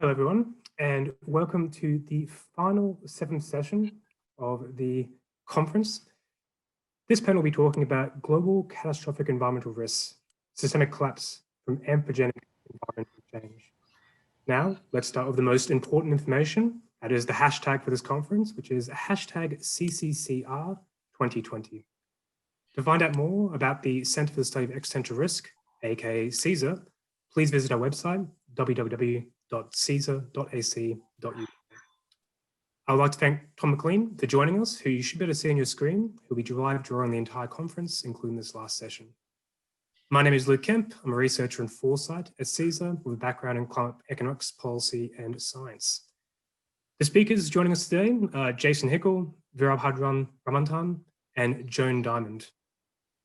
Hello everyone, and welcome to the final 7th session of the conference. This panel will be talking about global catastrophic environmental risks, systemic collapse from anthropogenic environmental change. Now, let's start with the most important information. That is the hashtag for this conference, which is hashtag CCCR 2020. To find out more about the Centre for the Study of Existential Risk, aka CSER, please visit our website, www.csr.ac.uk. I would like to thank Tom McLean for joining us, who you should be able to see on your screen. He'll be live during the entire conference, including this last session. My name is Luke Kemp. I'm a researcher in foresight at CSER with a background in climate economics, policy, and science. The speakers joining us today are Jason Hickel, Veerabhadran Ramanathan, and Joan Diamond.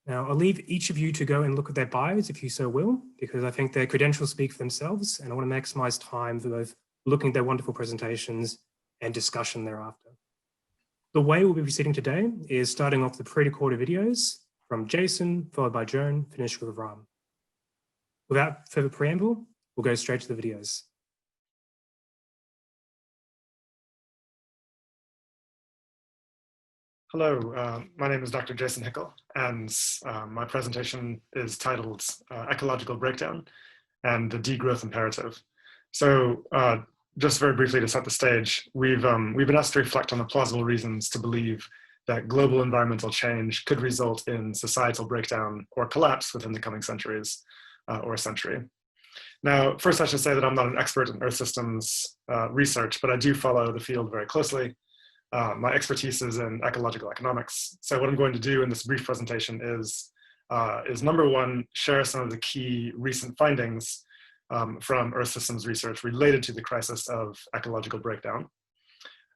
Now, I'll leave each of you to go and look at their bios if you so will, because I think their credentials speak for themselves, and I want to maximize time for both looking at their wonderful presentations and discussion thereafter. The way we'll be proceeding today is starting off the pre-recorded videos from Jason, followed by Joan, finished with Ram. Without further preamble, we'll go straight to the videos. Hello, my name is Dr. Jason Hickel, and my presentation is titled Ecological Breakdown and the Degrowth Imperative. So just very briefly to set the stage, we've been asked to reflect on the plausible reasons to believe that global environmental change could result in societal breakdown or collapse within the coming centuries or a century. Now, first I should say that I'm not an expert in Earth systems research, but I do follow the field very closely. My expertise is in ecological economics. So what I'm going to do in this brief presentation is number one, share some of the key recent findings from Earth systems research related to the crisis of ecological breakdown.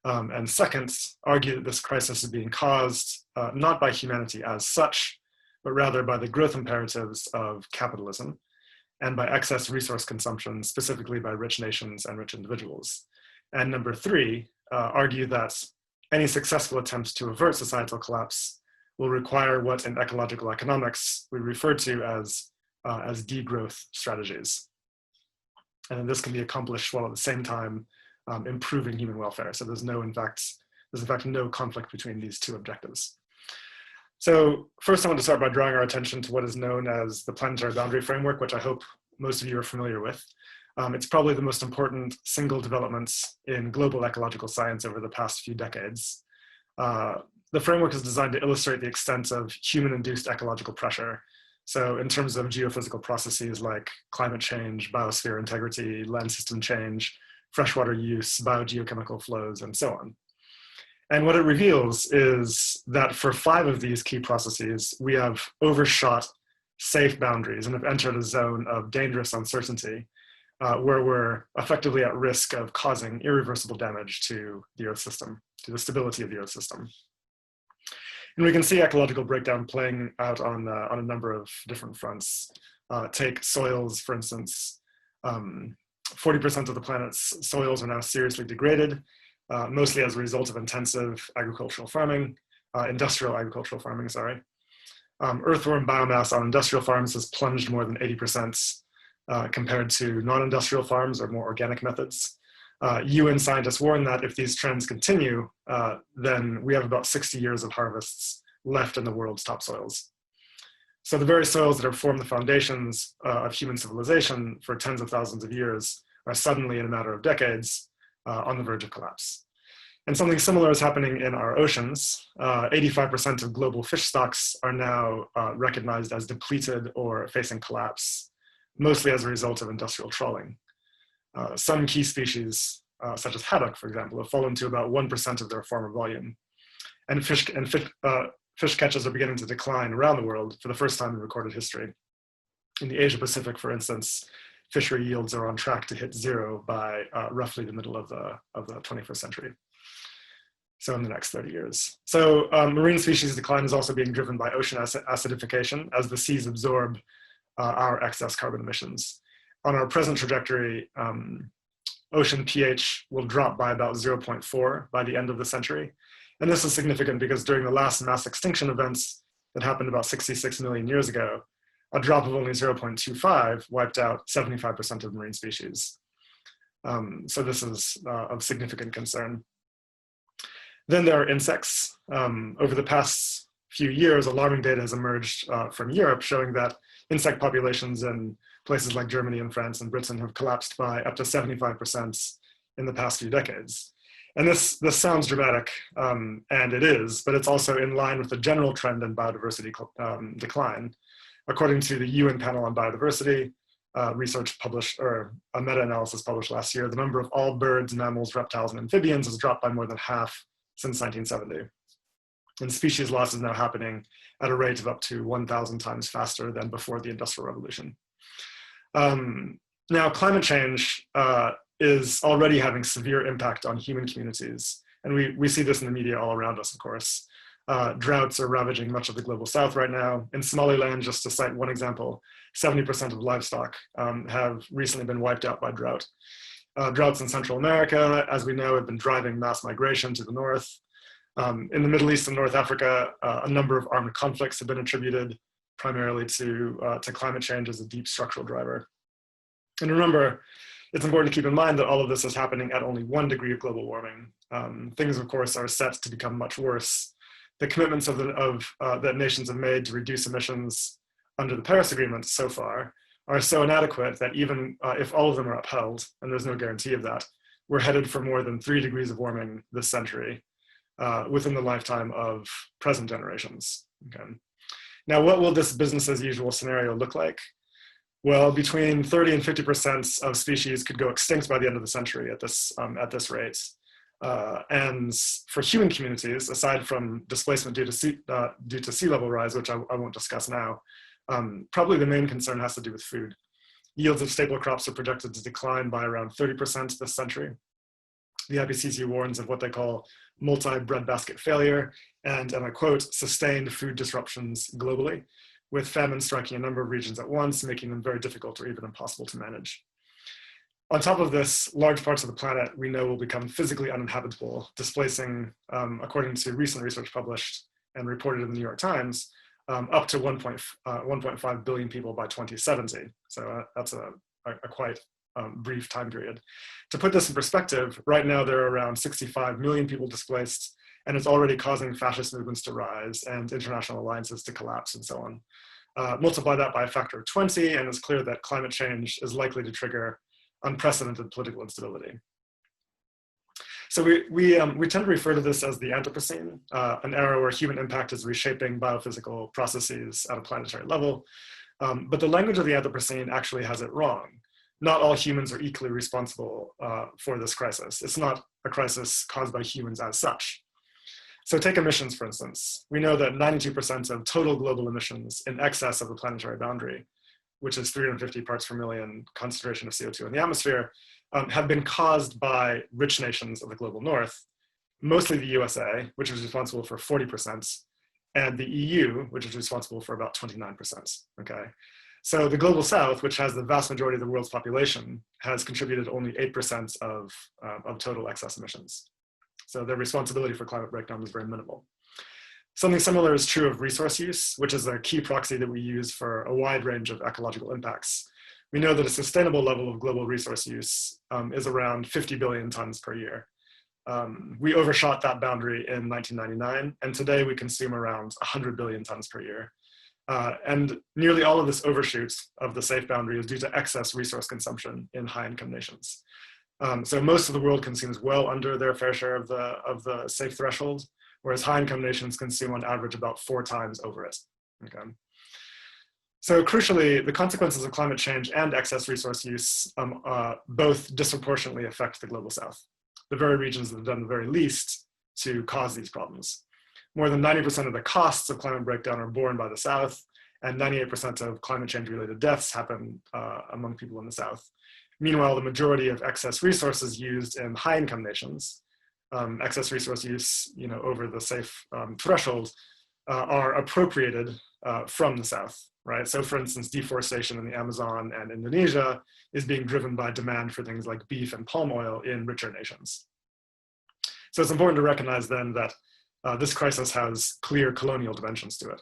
And second, argue that this crisis is being caused not by humanity as such, but rather by the growth imperatives of capitalism and by excess resource consumption, specifically by rich nations and rich individuals. And number three, argue that any successful attempts to avert societal collapse will require what in ecological economics we refer to as degrowth strategies. And this can be accomplished while at the same time improving human welfare. So there's in fact no conflict between these two objectives. So first I want to start by drawing our attention to what is known as the planetary boundary framework, which I hope most of you are familiar with. It's probably the most important single development in global ecological science over the past few decades. The framework is designed to illustrate the extent of human-induced ecological pressure. So in terms of geophysical processes like climate change, biosphere integrity, land system change, freshwater use, biogeochemical flows, and so on. And what it reveals is that for 5 of these key processes, we have overshot safe boundaries and have entered a zone of dangerous uncertainty where we're effectively at risk of causing irreversible damage to the Earth system, to the stability of the Earth system. And we can see ecological breakdown playing out on a number of different fronts. Take soils, for instance. 40% of the planet's soils are now seriously degraded, mostly as a result of intensive agricultural farming, industrial agricultural farming, sorry. Earthworm biomass on industrial farms has plunged more than 80%. Compared to non-industrial farms or more organic methods. UN scientists warn that if these trends continue, then we have about 60 years of harvests left in the world's topsoils. So the very soils that have formed the foundations of human civilization for tens of thousands of years are suddenly, in a matter of decades, on the verge of collapse. And something similar is happening in our oceans. 85% of global fish stocks are now recognized as depleted or facing collapse, mostly as a result of industrial trawling. Some key species, such as haddock, for example, have fallen to about 1% of their former volume. And fish catches are beginning to decline around the world for the first time in recorded history. In the Asia Pacific, for instance, fishery yields are on track to hit 0 by roughly the middle of the 21st century. So in the next 30 years. So marine species decline is also being driven by ocean acidification as the seas absorb our excess carbon emissions. On our present trajectory, ocean pH will drop by about 0.4 by the end of the century. And this is significant because during the last mass extinction events that happened about 66 million years ago, a drop of only 0.25 wiped out 75% of marine species. So this is of significant concern. Then there are insects. Over the past few years, alarming data has emerged from Europe showing that insect populations in places like Germany and France and Britain have collapsed by up to 75% in the past few decades. And this sounds dramatic, and it is, but it's also in line with the general trend in biodiversity decline. According to the UN panel on biodiversity, research published, or a meta-analysis published last year, the number of all birds, mammals, reptiles, and amphibians has dropped by more than half since 1970. And species loss is now happening at a rate of up to 1,000 times faster than before the Industrial Revolution. Now, climate change is already having severe impact on human communities. And we see this in the media all around us, of course. Droughts are ravaging much of the global south right now. In Somaliland, just to cite one example, 70% of livestock have recently been wiped out by drought. Droughts in Central America, as we know, have been driving mass migration to the north. In the Middle East and North Africa, a number of armed conflicts have been attributed primarily to climate change as a deep structural driver. And remember, it's important to keep in mind that all of this is happening at only 1 degree of global warming. Things, of course, are set to become much worse. The commitments that nations have made to reduce emissions under the Paris Agreement so far are so inadequate that even if all of them are upheld, and there's no guarantee of that, we're headed for more than 3 degrees of warming this century within the lifetime of present generations. Okay. Now, what will this business as usual scenario look like? Well, between 30 and 50% of species could go extinct by the end of the century at this rate. And for human communities, aside from displacement due to sea level rise, which I won't discuss now, probably the main concern has to do with food. Yields of staple crops are projected to decline by around 30% this century. The IPCC warns of what they call multi-breadbasket failure and I quote, sustained food disruptions globally, with famine striking a number of regions at once, making them very difficult or even impossible to manage. On top of this, large parts of the planet we know will become physically uninhabitable, displacing, according to recent research published and reported in the New York Times, up to 1.5 billion people by 2070. So that's a quite brief time period. To put this in perspective, right now there are around 65 million people displaced, and it's already causing fascist movements to rise and international alliances to collapse and so on. Multiply that by a factor of 20, and it's clear that climate change is likely to trigger unprecedented political instability. So we tend to refer to this as the Anthropocene, an era where human impact is reshaping biophysical processes at a planetary level. But the language of the Anthropocene actually has it wrong. Not all humans are equally responsible for this crisis. It's not a crisis caused by humans as such. So take emissions, for instance. We know that 92% of total global emissions in excess of the planetary boundary, which is 350 parts per million concentration of CO2 in the atmosphere, have been caused by rich nations of the global north, mostly the USA, which is responsible for 40%, and the EU, which is responsible for about 29%, okay? So the global south, which has the vast majority of the world's population, has contributed only 8% of total excess emissions. So their responsibility for climate breakdown is very minimal. Something similar is true of resource use, which is a key proxy that we use for a wide range of ecological impacts. We know that a sustainable level of global resource use is around 50 billion tons per year. We overshot that boundary in 1999, and today we consume around 100 billion tons per year. And nearly all of this overshoot of the safe boundary is due to excess resource consumption in high-income nations. So most of the world consumes well under their fair share of the safe threshold, whereas high-income nations consume on average about 4 times over it. Okay. So crucially, the consequences of climate change and excess resource use both disproportionately affect the global south, the very regions that have done the very least to cause these problems. More than 90% of the costs of climate breakdown are borne by the south, and 98% of climate change related deaths happen among people in the south. Meanwhile, the majority of excess resources used in high income nations, excess resource use over the safe threshold, are appropriated from the south, right? So for instance, deforestation in the Amazon and Indonesia is being driven by demand for things like beef and palm oil in richer nations. So it's important to recognize then that this crisis has clear colonial dimensions to it.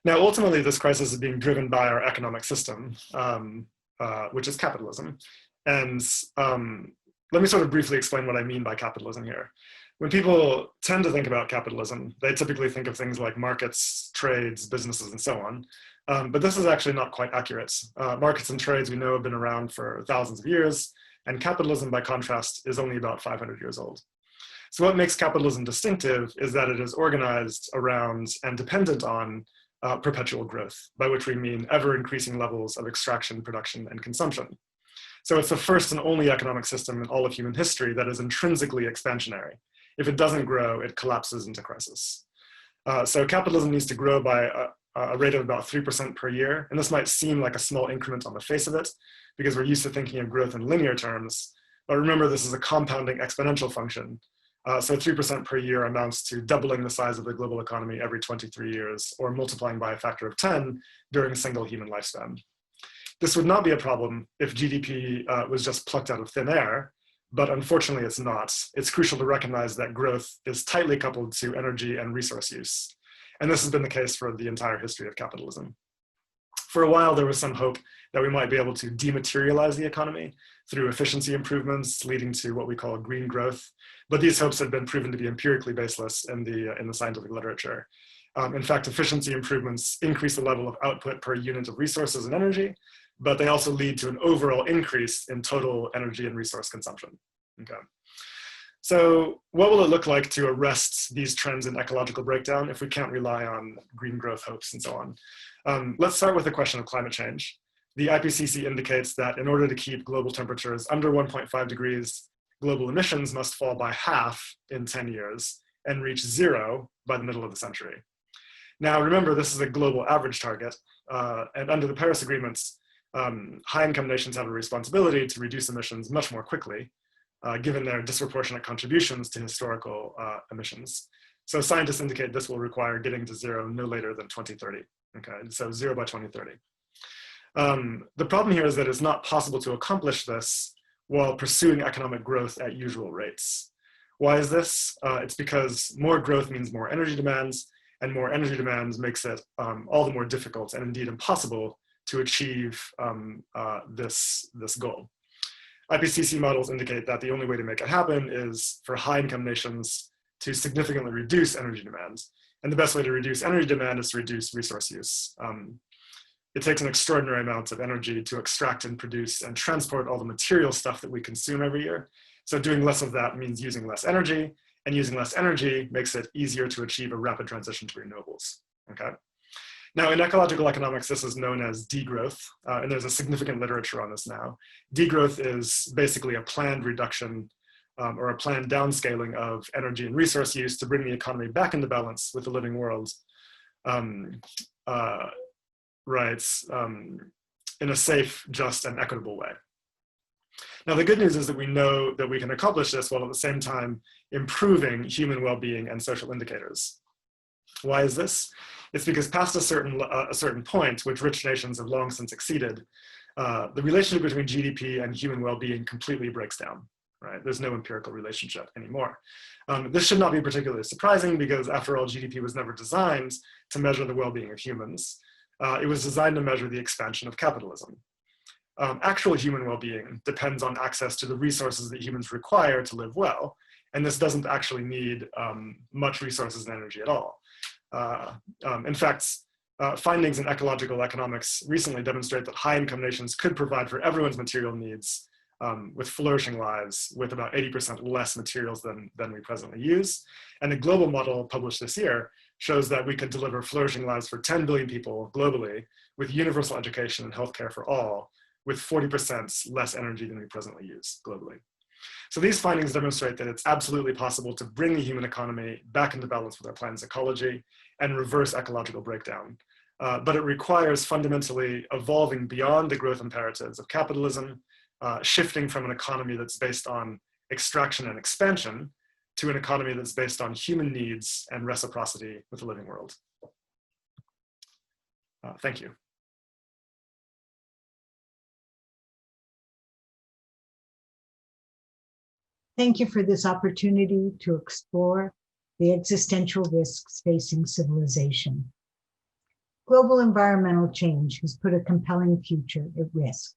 Now, ultimately, this crisis is being driven by our economic system, which is capitalism. And let me sort of briefly explain what I mean by capitalism here. When people tend to think about capitalism, they typically think of things like markets, trades, businesses, and so on. But this is actually not quite accurate. Markets and trades we know have been around for thousands of years, and capitalism, by contrast, is only about 500 years old. So what makes capitalism distinctive is that it is organized around and dependent on perpetual growth, by which we mean ever increasing levels of extraction, production, and consumption. So it's the first and only economic system in all of human history that is intrinsically expansionary. If it doesn't grow, it collapses into crisis. So capitalism needs to grow by a rate of about 3% per year. And this might seem like a small increment on the face of it, because we're used to thinking of growth in linear terms. But remember, this is a compounding exponential function. So 3% per year amounts to doubling the size of the global economy every 23 years, or multiplying by a factor of 10 during a single human lifespan. This would not be a problem if GDP was just plucked out of thin air, but unfortunately it's not. It's crucial to recognize that growth is tightly coupled to energy and resource use. And this has been the case for the entire history of capitalism. For a while, there was some hope that we might be able to dematerialize the economy through efficiency improvements, leading to what we call green growth. But these hopes have been proven to be empirically baseless in the scientific literature. In fact, efficiency improvements increase the level of output per unit of resources and energy, but they also lead to an overall increase in total energy and resource consumption. Okay. So what will it look like to arrest these trends in ecological breakdown if we can't rely on green growth hopes and so on? Let's start with the question of climate change. The IPCC indicates that in order to keep global temperatures under 1.5 degrees, global emissions must fall by half in 10 years and reach 0 by the middle of the century. Now, remember, this is a global average target, and under the Paris agreements, high-income nations have a responsibility to reduce emissions much more quickly, given their disproportionate contributions to historical emissions. So scientists indicate this will require getting to 0 no later than 2030. Okay, so 0 by 2030. The problem here is that it's not possible to accomplish this while pursuing economic growth at usual rates. Why is this? It's because more growth means more energy demands, and more energy demands makes it all the more difficult and indeed impossible to achieve this goal. IPCC models indicate that the only way to make it happen is for high-income nations to significantly reduce energy demand. And the best way to reduce energy demand is to reduce resource use. It takes an extraordinary amount of energy to extract and produce and transport all the material stuff that we consume every year. So doing less of that means using less energy, and using less energy makes it easier to achieve a rapid transition to renewables, okay? Now, in ecological economics, this is known as degrowth, and there's a significant literature on this now. Degrowth is basically a planned reduction or a planned downscaling of energy and resource use to bring the economy back into balance with the living world, in a safe, just, and equitable way. Now, the good news is that we know that we can accomplish this while at the same time improving human well-being and social indicators. Why is this? It's because past a certain point, which rich nations have long since exceeded, the relationship between GDP and human well-being completely breaks down, right? There's no empirical relationship anymore. This should not be particularly surprising because, after all, GDP was never designed to measure the well-being of humans. It was designed to measure the expansion of capitalism. Actual human well-being depends on access to the resources that humans require to live well, and this doesn't actually need much resources and energy at all. In fact, findings in ecological economics recently demonstrate that high-income nations could provide for everyone's material needs with flourishing lives with about 80% less materials than we presently use. And a global model published this year shows that we could deliver flourishing lives for 10 billion people globally with universal education and healthcare for all, with 40% less energy than we presently use globally. So these findings demonstrate that it's absolutely possible to bring the human economy back into balance with our planet's ecology and reverse ecological breakdown. But it requires fundamentally evolving beyond the growth imperatives of capitalism, shifting from an economy that's based on extraction and expansion to an economy that's based on human needs and reciprocity with the living world. Thank you. Thank you for this opportunity to explore the existential risks facing civilization. Global environmental change has put a compelling future at risk.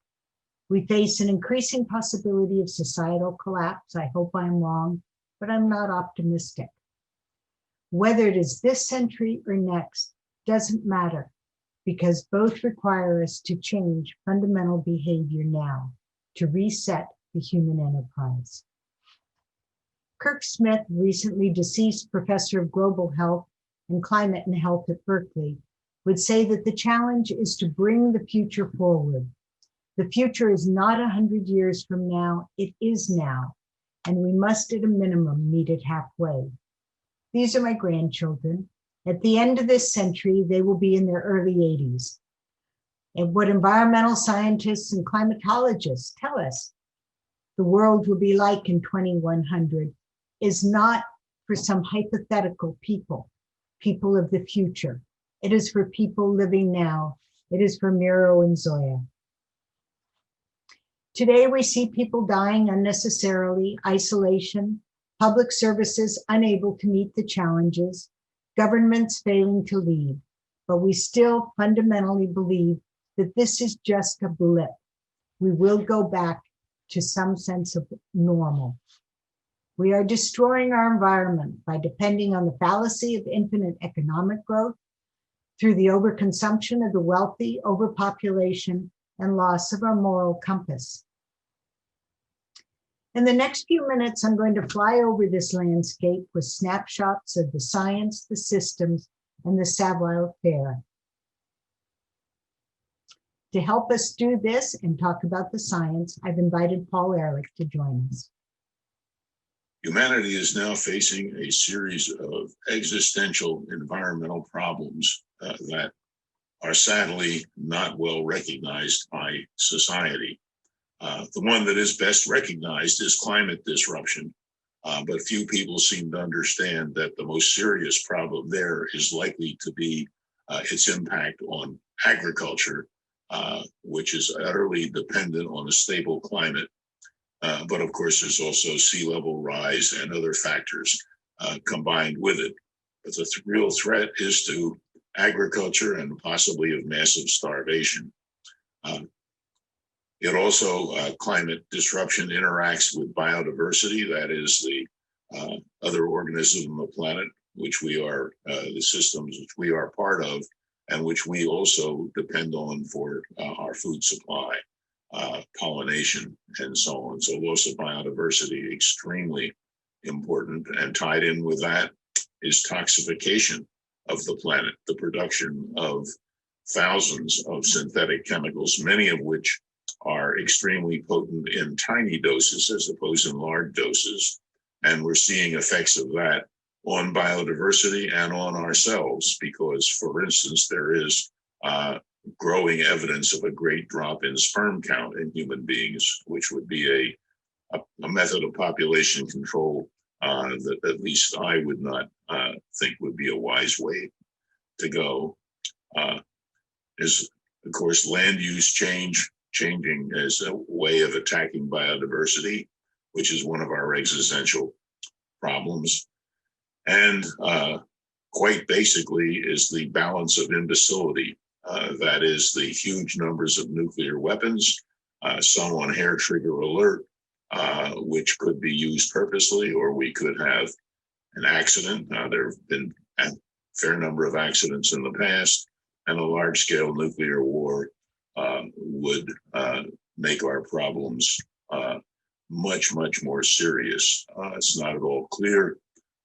We face an increasing possibility of societal collapse. I hope I'm wrong, but I'm not optimistic. Whether it is this century or next doesn't matter, because both require us to change fundamental behavior now to reset the human enterprise. Kirk Smith, recently deceased professor of global health and climate and health at Berkeley, would say that the challenge is to bring the future forward. The future is not 100 years from now, it is now, and we must at a minimum meet it halfway. These are my grandchildren. At the end of this century, they will be in their early 80s. And what environmental scientists and climatologists tell us the world will be like in 2100 is not for some hypothetical people of the future. It is for people living now. It is for Miro and Zoya. Today, we see people dying unnecessarily, isolation, public services unable to meet the challenges, governments failing to lead, but we still fundamentally believe that this is just a blip. We will go back to some sense of normal. We are destroying our environment by depending on the fallacy of infinite economic growth, through the overconsumption of the wealthy, overpopulation, and loss of our moral compass. In the next few minutes, I'm going to fly over this landscape with snapshots of the science, the systems, and the savoir-faire. To help us do this and talk about the science, I've invited Paul Ehrlich to join us. Humanity is now facing a series of existential environmental problems that are sadly not well recognized by society. The one that is best recognized is climate disruption, but few people seem to understand that the most serious problem there is likely to be its impact on agriculture, which is utterly dependent on a stable climate. But of course, there's also sea level rise and other factors combined with it. But the real threat is to agriculture and possibly of massive starvation. It also, climate disruption interacts with biodiversity, that is the other organisms on the planet, which we are, the systems which we are part of, and which we also depend on for our food supply, pollination, and so on. So loss of biodiversity, extremely important, and tied in with that is toxification of the planet, the production of thousands of synthetic chemicals, many of which are extremely potent in tiny doses as opposed to large doses. And we're seeing effects of that on biodiversity and on ourselves, because, for instance, there is growing evidence of a great drop in sperm count in human beings, which would be a method of population control that at least I would not think would be a wise way to go. Is, of course, land use changing as a way of attacking biodiversity, which is one of our existential problems. And quite basically is the balance of imbecility. That is the huge numbers of nuclear weapons, some on hair trigger alert, which could be used purposely, or we could have an accident. There have been a fair number of accidents in the past, and a large-scale nuclear war would make our problems much, much more serious. It's not at all clear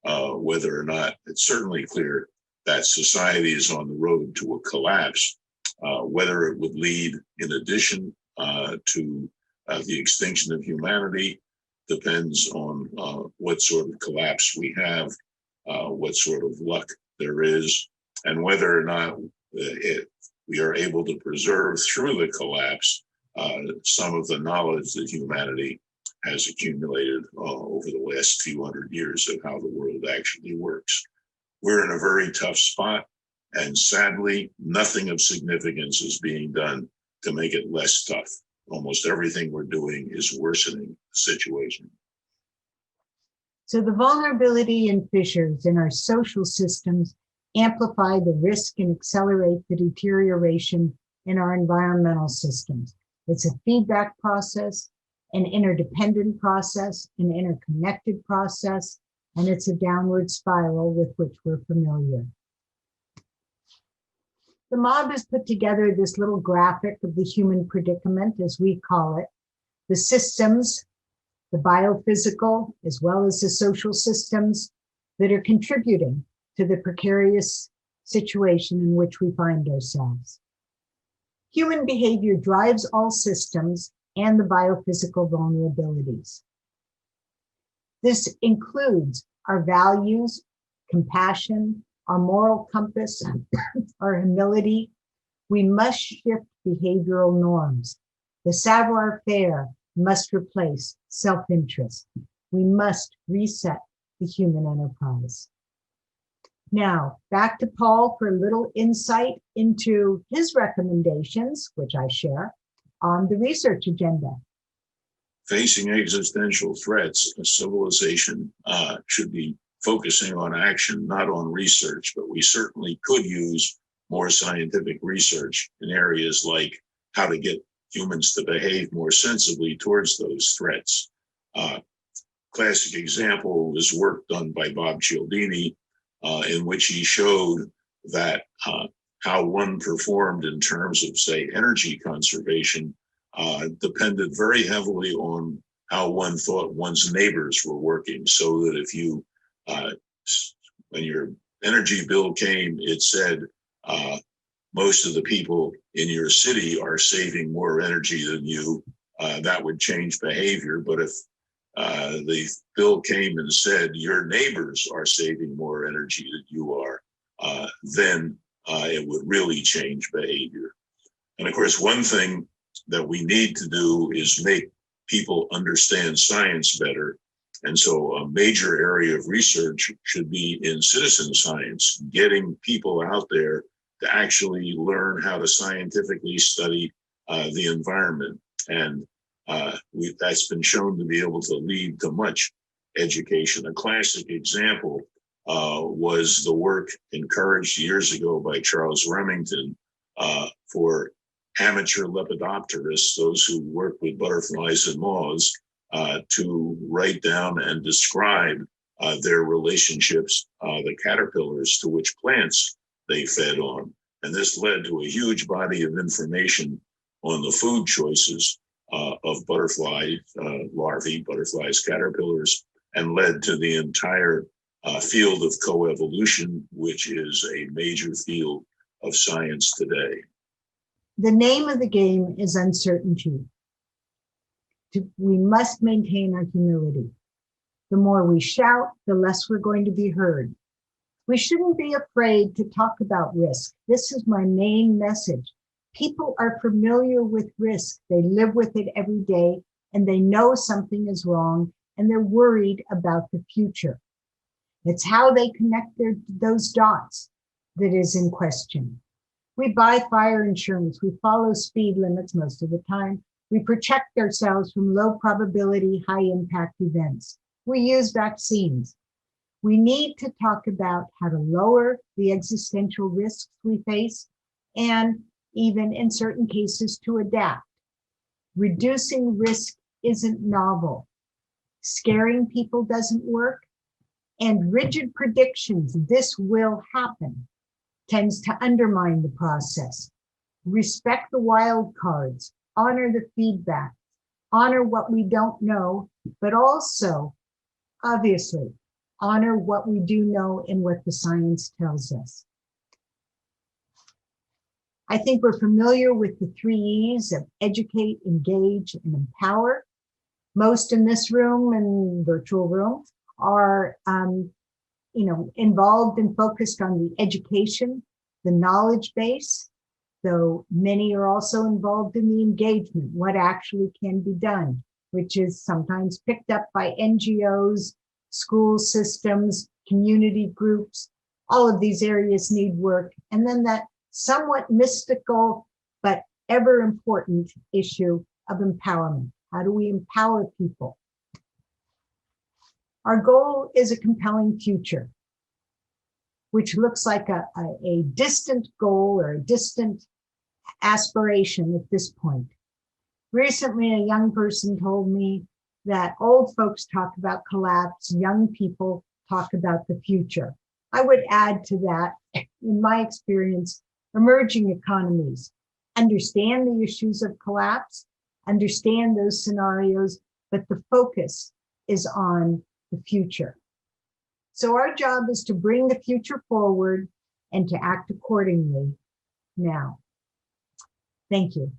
whether or not, it's certainly clear that society is on the road to a collapse. Whether it would lead, in addition to the extinction of humanity, depends on what sort of collapse we have, what sort of luck there is, and whether or not we are able to preserve through the collapse some of the knowledge that humanity has accumulated over the last few hundred years of how the world actually works. We're in a very tough spot, and sadly, nothing of significance is being done to make it less tough. Almost everything we're doing is worsening the situation. So the vulnerability and fissures in our social systems amplify the risk and accelerate the deterioration in our environmental systems. It's a feedback process, an interdependent process, an interconnected process, and it's a downward spiral with which we're familiar. The mob has put together this little graphic of the human predicament, as we call it, the systems, the biophysical, as well as the social systems that are contributing to the precarious situation in which we find ourselves. Human behavior drives all systems and the biophysical vulnerabilities. This includes our values, compassion, our moral compass, our humility. We must shift behavioral norms. The savoir-faire must replace self-interest. We must reset the human enterprise. Now, back to Paul for a little insight into his recommendations, which I share, on the research agenda. Facing existential threats, a civilization should be focusing on action, not on research, but we certainly could use more scientific research in areas like how to get humans to behave more sensibly towards those threats. Classic example is work done by Bob Cialdini, in which he showed that how one performed in terms of, say, energy conservation depended very heavily on how one thought one's neighbors were working. So that if you, when your energy bill came, it said most of the people in your city are saving more energy than you, that would change behavior. But if the bill came and said your neighbors are saving more energy than you are, then it would really change behavior. And of course, one thing that we need to do is make people understand science better. And so a major area of research should be in citizen science, getting people out there to actually learn how to scientifically study the environment. And that's been shown to be able to lead to much education. A classic example was the work encouraged years ago by Charles Remington for amateur lepidopterists, those who work with butterflies and moths, to write down and describe their relationships, the caterpillars to which plants they fed on. And this led to a huge body of information on the food choices of butterfly larvae, butterflies, caterpillars, and led to the entire field of coevolution, which is a major field of science today. The name of the game is uncertainty. We must maintain our humility. The more we shout, the less we're going to be heard. We shouldn't be afraid to talk about risk. This is my main message. People are familiar with risk. They live with it every day, and they know something is wrong, and they're worried about the future. It's how they connect those dots that is in question. We buy fire insurance. We follow speed limits most of the time. We protect ourselves from low probability, high impact events. We use vaccines. We need to talk about how to lower the existential risks we face, and even in certain cases to adapt. Reducing risk isn't novel. Scaring people doesn't work. And rigid predictions, this will happen, tends to undermine the process. Respect the wild cards, honor the feedback, honor what we don't know, but also, obviously, honor what we do know and what the science tells us. I think we're familiar with the 3 E's of educate, engage, and empower. Most in this room and virtual room are involved and focused on the education, the knowledge base, though many are also involved in the engagement, what actually can be done, which is sometimes picked up by NGOs, school systems, community groups. All of these areas need work. And then that somewhat mystical, but ever important issue of empowerment. How do we empower people? Our goal is a compelling future, which looks like a distant goal or a distant aspiration at this point. Recently, a young person told me that old folks talk about collapse, young people talk about the future. I would add to that, in my experience, emerging economies understand the issues of collapse, understand those scenarios, but the focus is on the future. So our job is to bring the future forward and to act accordingly now. Thank you.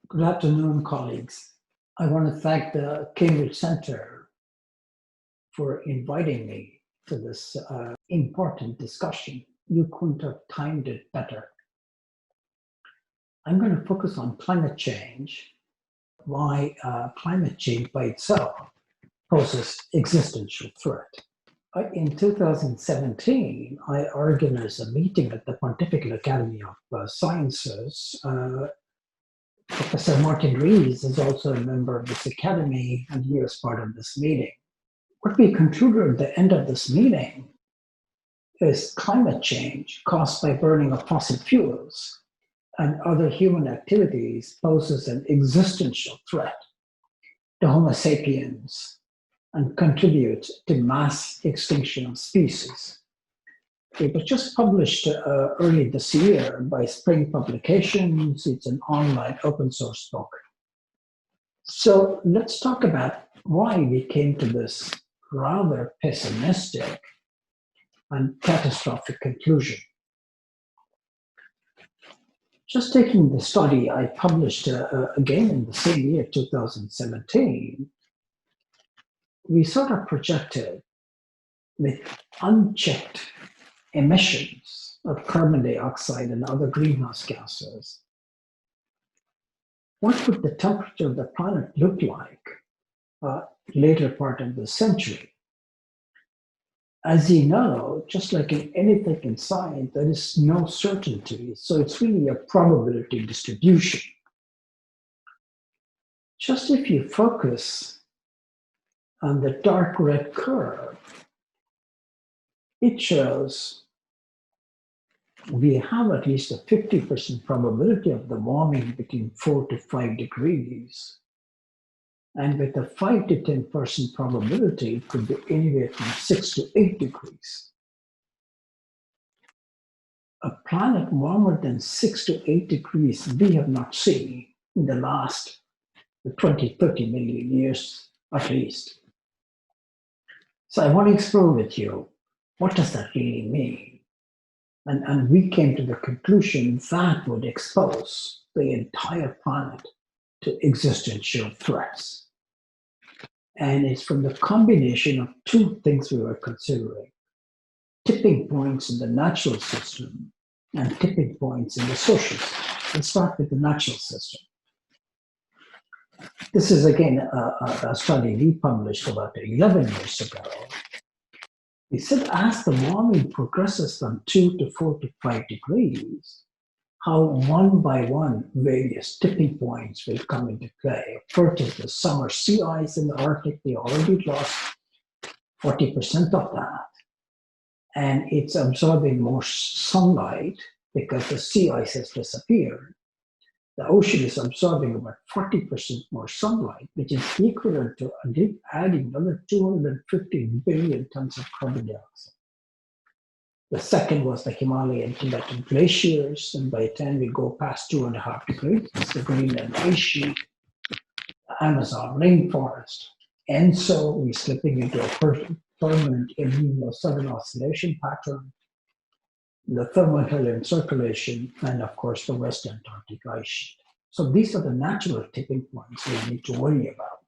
Good afternoon, colleagues. I want to thank the Cambridge Center for inviting me to this important discussion. You couldn't have timed it better. I'm going to focus on climate change, why climate change by itself poses existential threat. In 2017, I organized a meeting at the Pontifical Academy of Sciences. Professor Martin Rees is also a member of this academy, and he was part of this meeting. What we concluded at the end of this meeting is climate change caused by burning of fossil fuels and other human activities poses an existential threat to Homo sapiens and contributes to mass extinction of species. It was just published early this year by Spring Publications. It's an online open source book. So let's talk about why we came to this rather pessimistic and catastrophic conclusion. Just taking the study I published again in the same year, 2017, we sort of projected with unchecked emissions of carbon dioxide and other greenhouse gases, what would the temperature of the planet look like later part of the century? As you know, just like in anything in science, there is no certainty. So it's really a probability distribution. Just if you focus on the dark red curve, it shows we have at least a 50% probability of the warming between 4 to 5 degrees. And with a 5 to 10% probability, it could be anywhere from 6 to 8 degrees. A planet warmer than 6 to 8 degrees we have not seen in the last 20, 30 million years at least. So I want to explore with you, what does that really mean? And we came to the conclusion that would expose the entire planet to existential threats. And it's from the combination of two things we were considering: tipping points in the natural system and tipping points in the social system. Let's start with the natural system. This is again a study we published about 11 years ago. We said as the warming progresses from 2 to 4 to 5 degrees, how one by one various tipping points will come into play. First is the summer sea ice in the Arctic. We already lost 40% of that. And it's absorbing more sunlight because the sea ice has disappeared. The ocean is absorbing about 40% more sunlight, which is equivalent to adding another 250 billion tons of carbon dioxide. The second was the Himalayan Tibetan glaciers, and by the time we go past 2.5 degrees, it's the Greenland ice sheet, the Amazon rainforest. And so we're slipping into a permanent El Nino southern oscillation pattern, the thermohaline circulation, and of course the West Antarctic ice sheet. So these are the natural tipping points we need to worry about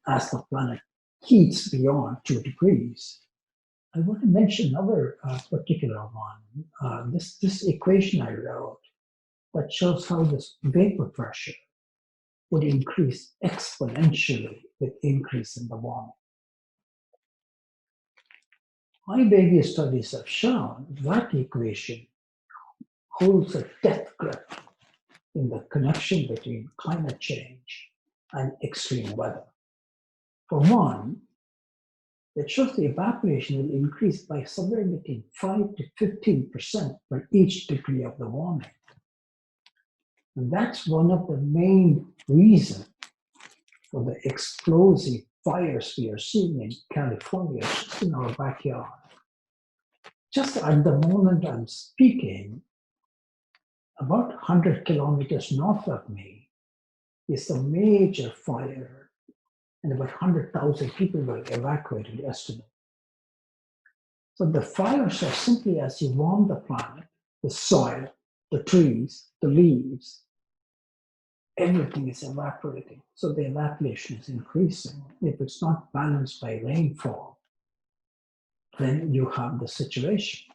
as the planet heats beyond 2 degrees. I want to mention another particular one. This equation I wrote that shows how this vapor pressure would increase exponentially with increase in the warming. My various studies have shown that equation holds a death grip in the connection between climate change and extreme weather. For one, that shows the evaporation will increase by somewhere between 5 to 15% for each degree of the warming. And that's one of the main reasons for the explosive fires we are seeing in California, just in our backyard. Just at the moment I'm speaking, about 100 kilometers north of me is a major fire, and about 100,000 people were evacuated yesterday. So the fires are simply, as you warm the planet, the soil, the trees, the leaves, everything is evaporating. So the evaporation is increasing. If it's not balanced by rainfall, then you have the situation.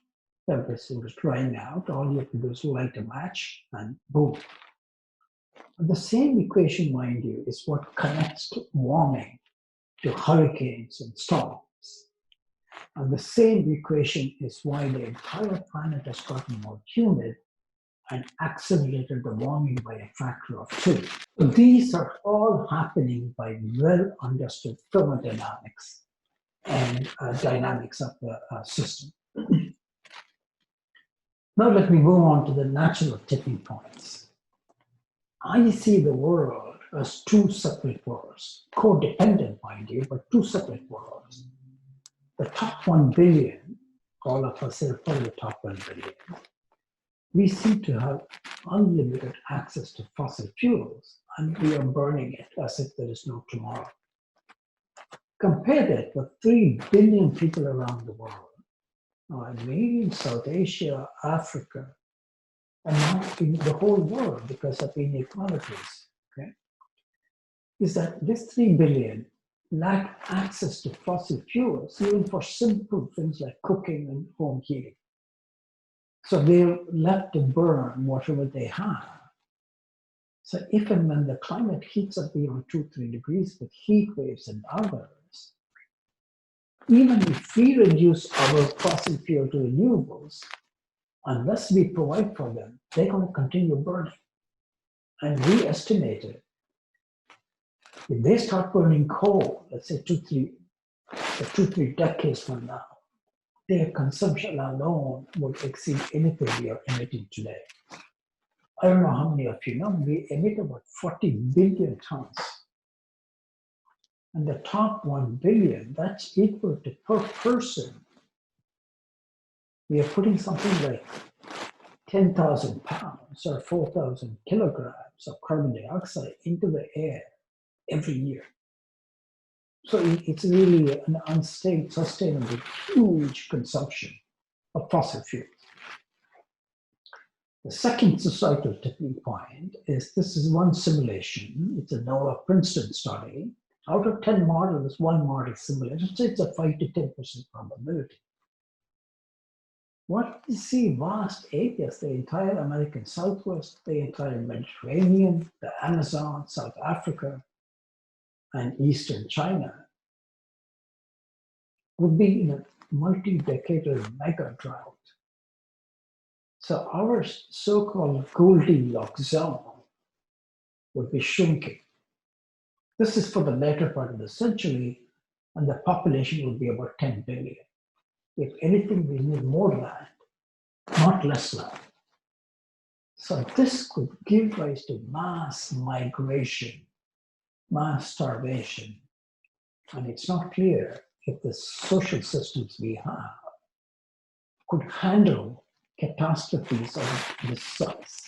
Everything is drying out. All you have to do is light a match and boom. The same equation, mind you, is what connects warming to hurricanes and storms. And the same equation is why the entire planet has gotten more humid and accelerated the warming by a factor of 2. So these are all happening by well understood thermodynamics and dynamics of the system. Now let me move on to the natural tipping points. I see the world as 2 separate worlds, codependent, mind you, but 2 separate worlds. The top 1 billion, all of us are part of the top 1 billion, we seem to have unlimited access to fossil fuels, and we are burning it as if there is no tomorrow. Compare that with 3 billion people around the world, mainly in South Asia, Africa, and not in the whole world because of inequalities, okay? Is that this 3 billion lack access to fossil fuels, even for simple things like cooking and home heating. So they're left to burn whatever they have. So if and when the climate heats up beyond 2-3 degrees with heat waves and others, even if we reduce our fossil fuel to renewables, unless we provide for them, they're going to continue burning. And we estimated if they start burning coal, let's say 2-3 decades from now, their consumption alone would exceed anything we are emitting today. I don't know how many of you know, we emit about 40 billion tons. And the top 1 billion, that's equal to per person. We are putting something like 10,000 pounds or 4,000 kilograms of carbon dioxide into the air every year. So it's really an unsustainable, huge consumption of fossil fuels. The second societal tipping point is, this is one simulation. It's a NOAA Princeton study. Out of 10 models, 1 model simulation, so it's a 5 to 10% probability. What we see vast areas, the entire American Southwest, the entire Mediterranean, the Amazon, South Africa, and Eastern China would be in a multi-decadal mega drought. So our so-called Goldilocks zone would be shrinking. This is for the later part of the century, and the population would be about 10 billion. If anything, we need more land, not less land. So this could give rise to mass migration, mass starvation. And it's not clear if the social systems we have could handle catastrophes of this size.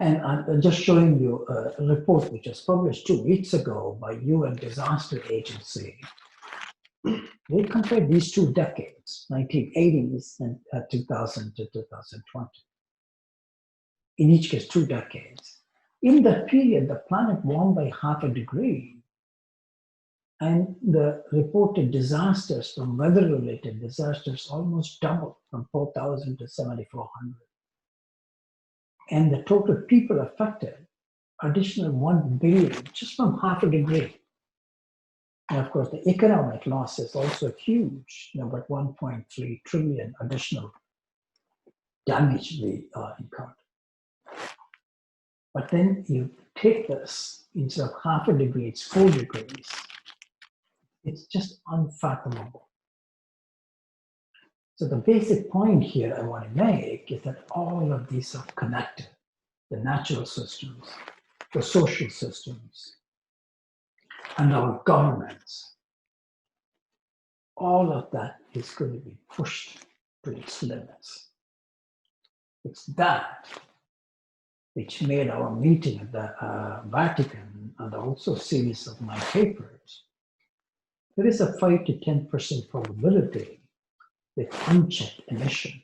And I'm just showing you a report which was published 2 weeks ago by UN Disaster Agency. They compared these 2 decades, 1980s and 2000 to 2020. In each case, 2 decades. In that period, the planet warmed by 0.5 degree. And the reported disasters from weather-related disasters almost doubled from 4,000 to 7,400. And the total people affected, additional 1 billion, just from 0.5 degree. And of course, the economic loss is also huge, about 1.3 trillion additional damage we incurred. But then you take this, instead of 0.5 degree, it's 4 degrees. It's just unfathomable. So the basic point here I want to make is that all of these are connected. The natural systems, the social systems, and our governments. All of that is going to be pushed to its limits. It's that which made our meeting at the Vatican and also a series of my papers. There is a 5 to 10% probability with unchecked emissions,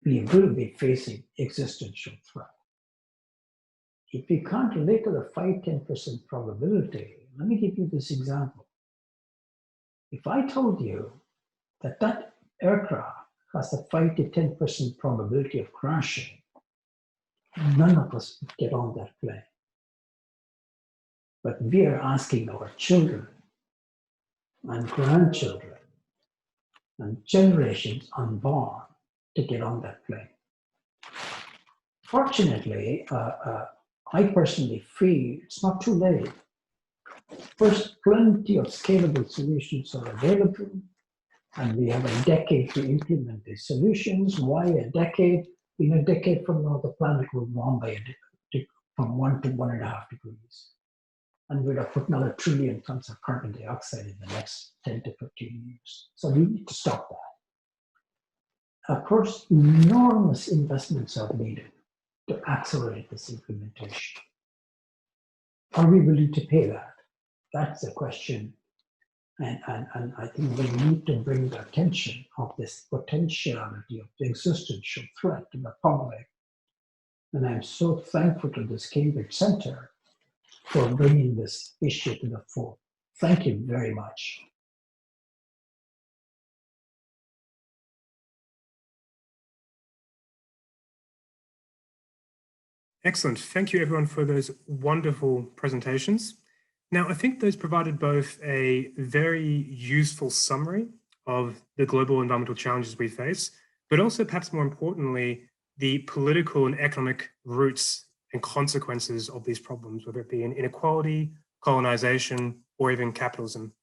we will be facing existential threat. If we can't relate to the 5-10% probability, let me give you this example. If I told you that that aircraft has a 5 to 10% probability of crashing, none of us would get on that plane. But we are asking our children and grandchildren and generations unborn to get on that plane. Fortunately, I personally feel it's not too late. First, plenty of scalable solutions are available, and we have a decade to implement these solutions. Why a decade? In a decade from now, the planet will warm by from 1 to 1.5 degrees. And we'll have put another 1 trillion tons of carbon dioxide in the next 10 to 15 years. So we need to stop that. Of course, enormous investments are needed to accelerate this implementation. Are we willing to pay that? That's the question. And I think we need to bring the attention of this potentiality of the existential threat to the public. And I'm so thankful to this Cambridge Center for bringing this issue to the fore. Thank you very much. Excellent. Thank you everyone for those wonderful presentations. Now, I think those provided both a very useful summary of the global environmental challenges we face, but also perhaps more importantly, the political and economic roots and consequences of these problems, whether it be in inequality, colonization, or even capitalism.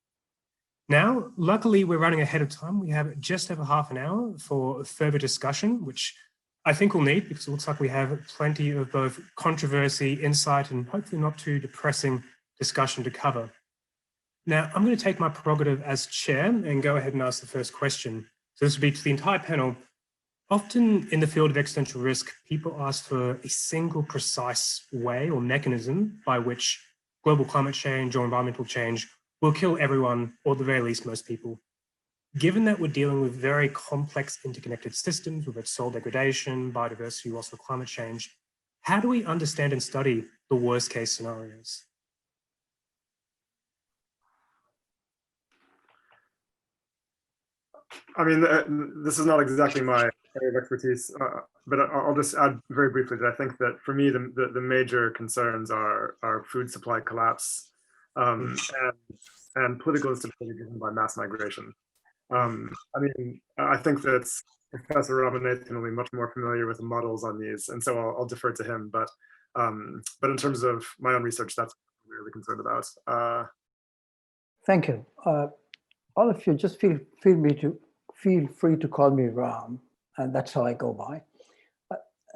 Now, luckily, we're running ahead of time. We have just over half an hour for further discussion, which I think we'll need because it looks like we have plenty of both controversy, insight, and hopefully not too depressing discussion to cover. Now, I'm going to take my prerogative as chair and go ahead and ask the first question. So this will be to the entire panel. Often in the field of existential risk, people ask for a single precise way or mechanism by which global climate change or environmental change will kill everyone, or at the very least, most people. Given that we're dealing with very complex interconnected systems, whether it's soil degradation, biodiversity loss, or climate change, how do we understand and study the worst case scenarios? I mean, this is not exactly my area of expertise, but I'll just add very briefly that I think that for me, the major concerns are food supply collapse and political instability driven by mass migration. I mean, I think that Professor Ramanathan will be much more familiar with the models on these, and so I'll defer to him. But in terms of my own research, that's what I'm really concerned about. Thank you. All of you, just feel free to call me Ram, and that's how I go by.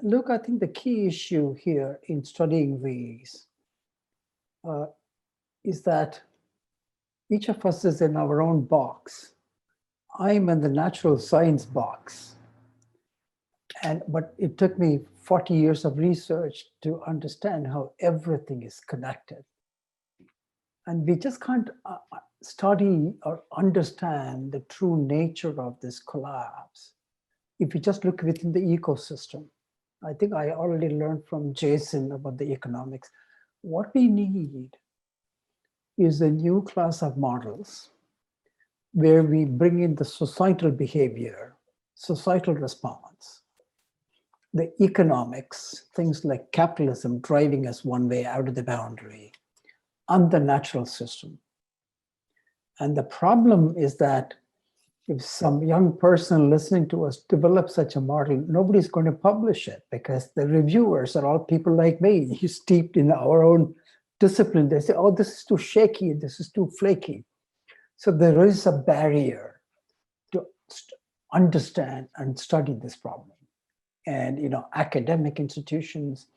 Look, I think the key issue here in studying these is that each of us is in our own box. I'm in the natural science box, but it took me 40 years of research to understand how everything is connected. And we just can't study or understand the true nature of this collapse if you just look within the ecosystem. I think I already learned from Jason about the economics. What we need is a new class of models where we bring in the societal behavior, societal response, the economics, things like capitalism driving us one way out of the boundary, and the natural system. And the problem is that if some young person listening to us develops such a model, nobody's going to publish it because the reviewers are all people like me, steeped in our own discipline. They say, oh, this is too shaky, this is too flaky. So there is a barrier to understand and study this problem. And academic institutions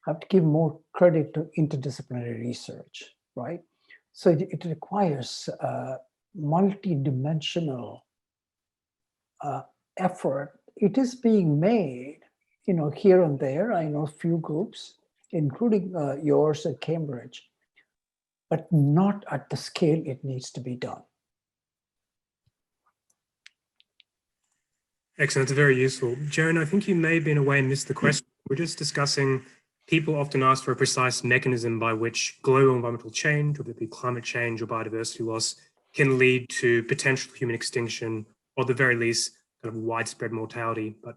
have to give more credit to interdisciplinary research, right? So it requires multi-dimensional effort. It is being made, here and there. I know a few groups, including yours at Cambridge, but not at the scale it needs to be done. Excellent, it's very useful. Joan, I think you may have been away and missed the question. We're just discussing, people often ask for a precise mechanism by which global environmental change, whether it be climate change or biodiversity loss, can lead to potential human extinction, or at the very least, kind of widespread mortality. But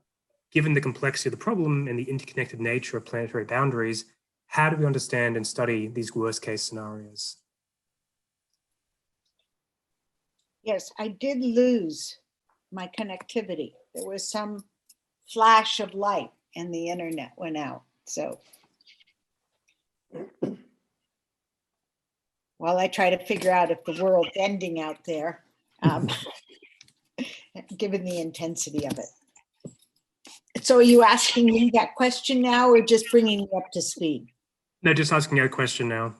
given the complexity of the problem and the interconnected nature of planetary boundaries, how do we understand and study these worst case scenarios? Yes, I did lose my connectivity. There was some flash of light and the internet went out. So while I try to figure out if the world's ending out there, given the intensity of it. So are you asking me that question now or just bringing me up to speed? No, just asking you a question now.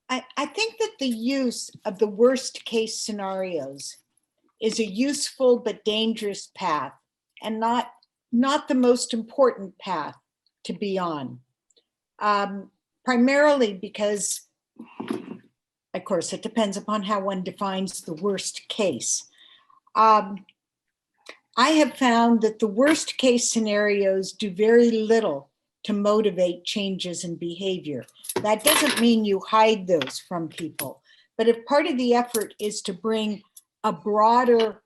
I think that the use of the worst case scenarios is a useful but dangerous path and not the most important path to be on. Primarily because, of course, it depends upon how one defines the worst case. I have found that the worst case scenarios do very little to motivate changes in behavior. That doesn't mean you hide those from people, but if part of the effort is to bring a broader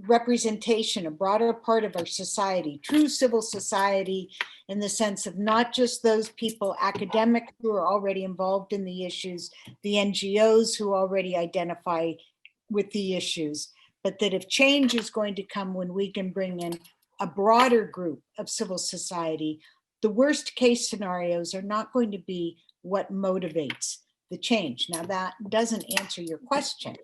representation, a broader part of our society, true civil society, in the sense of not just those people, academics who are already involved in the issues, the NGOs who already identify with the issues, but that if change is going to come when we can bring in a broader group of civil society, the worst case scenarios are not going to be what motivates the change. Now that doesn't answer your question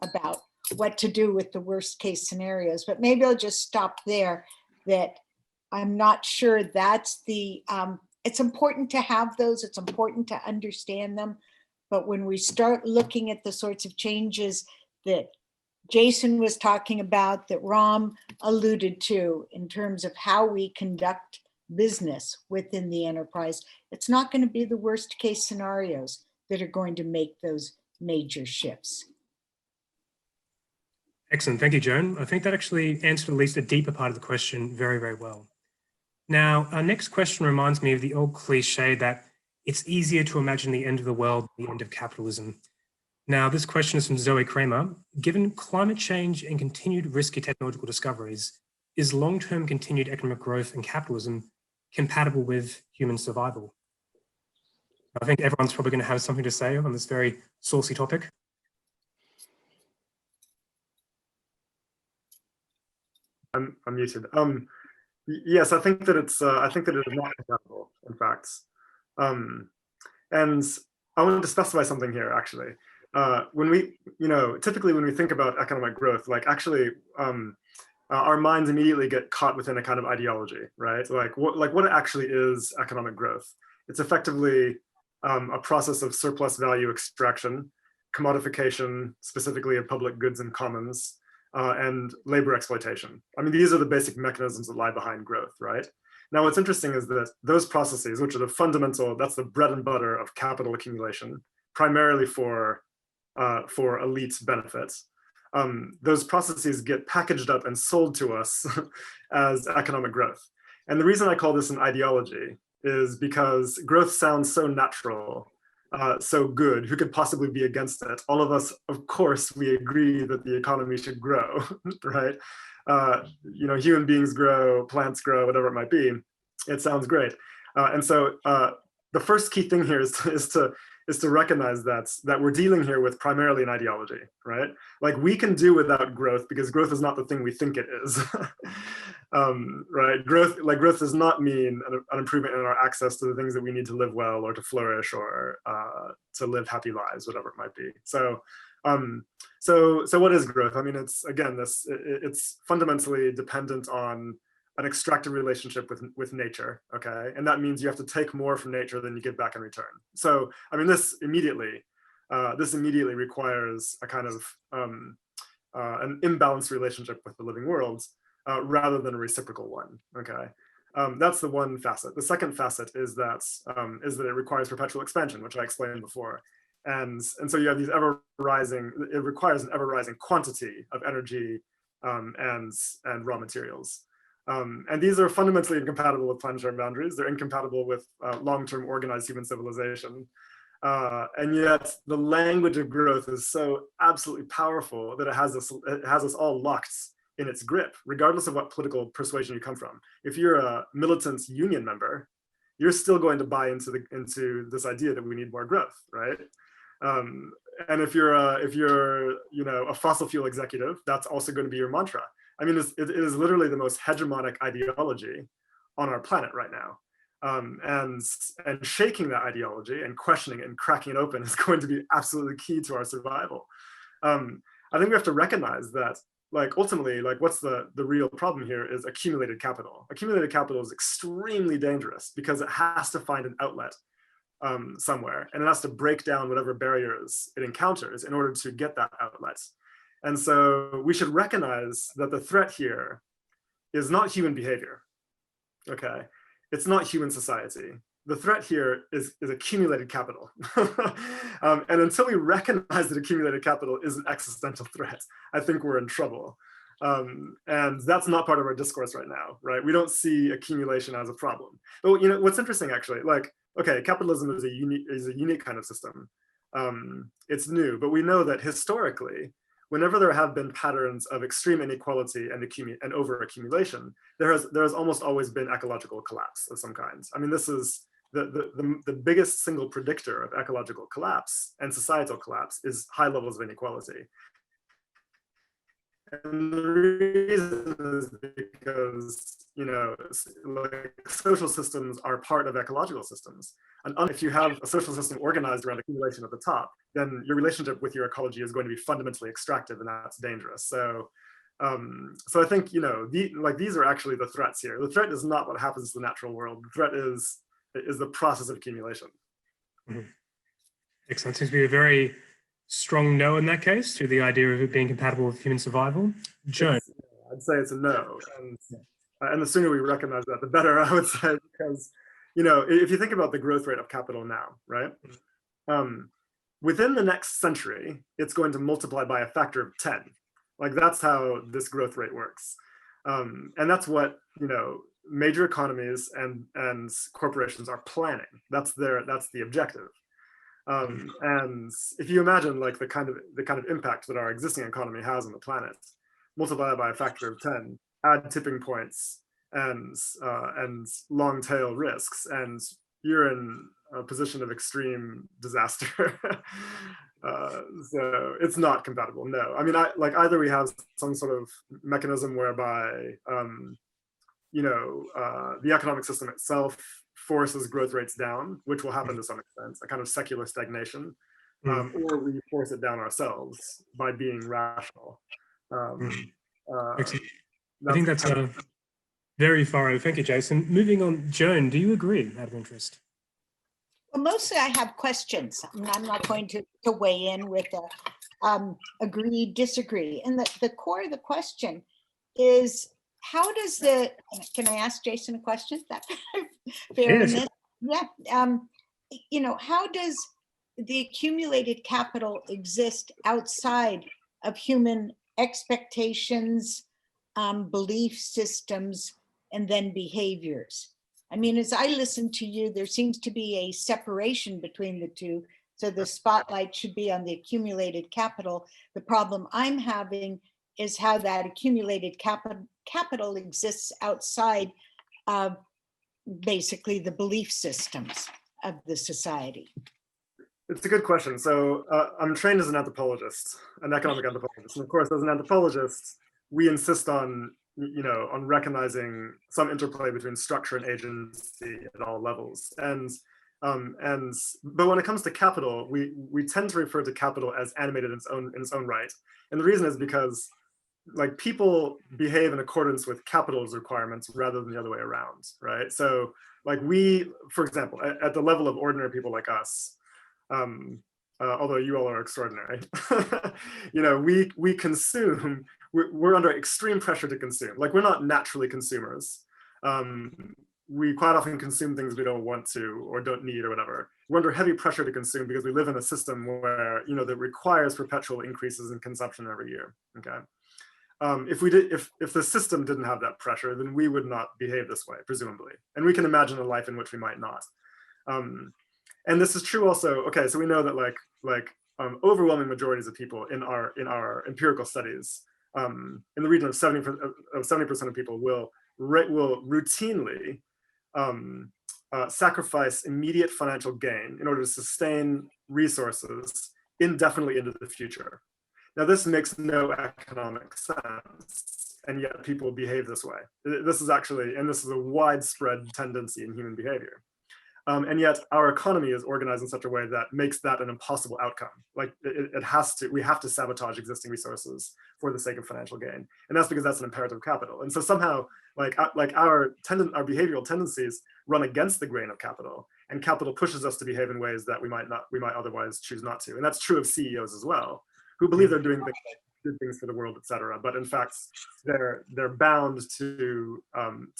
about what to do with the worst case scenarios, but maybe I'll just stop there, that I'm not sure that's the, it's important to have those, it's important to understand them, but when we start looking at the sorts of changes that Jason was talking about, that Ram alluded to in terms of how we conduct business within the enterprise, it's not going to be the worst case scenarios that are going to make those major shifts. Excellent, thank you, Joan. I think that actually answered at least a deeper part of the question very, very well. Now, our next question reminds me of the old cliche that it's easier to imagine the end of the world than the end of capitalism. Now, this question is from Zoe Kramer. Given climate change and continued risky technological discoveries, is long-term continued economic growth and capitalism compatible with human survival? I think everyone's probably going to have something to say on this very saucy topic. I'm muted. Yes, I think that it is not compatible, in fact. And I wanted to specify something here, actually. When we, typically when we think about economic growth, like actually, our minds immediately get caught within a kind of ideology, right? Like what actually is economic growth? It's effectively a process of surplus value extraction, commodification, specifically of public goods and commons, and labor exploitation. I mean, these are the basic mechanisms that lie behind growth, right? Now, what's interesting is that those processes, which are the fundamental, that's the bread and butter of capital accumulation, primarily for elites' benefits. Those processes get packaged up and sold to us as economic growth. And the reason I call this an ideology is because growth sounds so natural, so good. Who could possibly be against it? All of us, of course, we agree that the economy should grow, right? Human beings grow, plants grow, whatever it might be. It sounds great. And so the first key thing here is is to recognize that we're dealing here with primarily an ideology, right? Like we can do without growth because growth is not the thing we think it is, right? Growth does not mean an improvement in our access to the things that we need to live well or to flourish or to live happy lives, whatever it might be. So what is growth? I mean, it's again, it's fundamentally dependent on an extractive relationship with nature, okay? And that means you have to take more from nature than you give back in return. So, I mean, this immediately requires a kind of an imbalanced relationship with the living world rather than a reciprocal one, okay? That's the one facet. The second facet is that it requires perpetual expansion, which I explained before. And so you have these it requires an ever-rising quantity of energy and raw materials. And these are fundamentally incompatible with planetary boundaries. They're incompatible with long-term organized human civilization. And yet the language of growth is so absolutely powerful that it has us all locked in its grip, regardless of what political persuasion you come from. If you're a militant union member, you're still going to buy into this idea that we need more growth, right? And if you're a fossil fuel executive, that's also going to be your mantra. I mean, it is literally the most hegemonic ideology on our planet right now. And shaking that ideology and questioning it and cracking it open is going to be absolutely key to our survival. I think we have to recognize that, like, ultimately, like, what's the real problem here is accumulated capital. Accumulated capital is extremely dangerous because it has to find an outlet somewhere, and it has to break down whatever barriers it encounters in order to get that outlet. And so we should recognize that the threat here is not human behavior, okay? It's not human society. The threat here is accumulated capital. And until we recognize that accumulated capital is an existential threat, I think we're in trouble. And that's not part of our discourse right now, right? We don't see accumulation as a problem. But what's interesting actually, like, okay, capitalism is a unique kind of system. It's new, but we know that historically, whenever there have been patterns of extreme inequality and over-accumulation, there has almost always been ecological collapse of some kinds. I mean, this is the biggest single predictor of ecological collapse and societal collapse is high levels of inequality. And the reason is because, like, social systems are part of ecological systems. And if you have a social system organized around accumulation at the top, then your relationship with your ecology is going to be fundamentally extractive, and that's dangerous. So I think, these are actually the threats here. The threat is not what happens to the natural world. The threat is the process of accumulation. Mm-hmm. Excellent. Seems to be a very strong no in that case to the idea of it being compatible with human survival. Joan? I'd say it's a no. And the sooner we recognize that, the better, I would say, because, if you think about the growth rate of capital now, right? Within the next century, it's going to multiply by a factor of 10. Like, that's how this growth rate works. And that's what, major economies and corporations are planning. That's the objective. And if you imagine, like, the kind of impact that our existing economy has on the planet, multiply it by a factor of 10, add tipping points and long tail risks, and you're in a position of extreme disaster. So it's not compatible. No, I mean, either we have some sort of mechanism whereby the economic system itself forces growth rates down, which will happen to some extent, a kind of secular stagnation, or we force it down ourselves by being rational. I think that's very thorough. Thank you, Jason. Moving on, Joan, do you agree, out of interest? Well, mostly I have questions. I mean, I'm not going to weigh in with a agree, disagree. And the core of the question is, how does can I ask Jason a question? Is that fair? Yes. Yeah. How does the accumulated capital exist outside of human expectations, belief systems, and then behaviors? I mean, as I listen to you, there seems to be a separation between the two. So the spotlight should be on the accumulated capital. The problem I'm having is how that accumulated capital exists outside of basically the belief systems of the society. It's a good question. So I'm trained as an anthropologist, an economic anthropologist. And of course, as an anthropologist, we insist on, on recognizing some interplay between structure and agency at all levels. But when it comes to capital, we tend to refer to capital as animated in its own right. And the reason is because like people behave in accordance with capital's requirements rather than the other way around, right? So like for example, at the level of ordinary people like us, although you all are extraordinary, we consume, we're under extreme pressure to consume. Like we're not naturally consumers. We quite often consume things we don't want to or don't need or whatever. We're under heavy pressure to consume because we live in a system where, that requires perpetual increases in consumption every year, okay? If the system didn't have that pressure, then we would not behave this way, presumably. And we can imagine a life in which we might not. And this is true also, okay, so we know that overwhelming majorities of people in our empirical studies, in the region of 70% of people will routinely sacrifice immediate financial gain in order to sustain resources indefinitely into the future. Now, this makes no economic sense, and yet people behave this way. This is a widespread tendency in human behavior. And yet our economy is organized in such a way that makes that an impossible outcome. Like we have to sabotage existing resources for the sake of financial gain. And that's because that's an imperative of capital. And so somehow our behavioral tendencies run against the grain of capital, and capital pushes us to behave in ways that we might otherwise choose not to. And that's true of CEOs as well, who believe they're doing good things for the world, et cetera. But in fact, they're bound to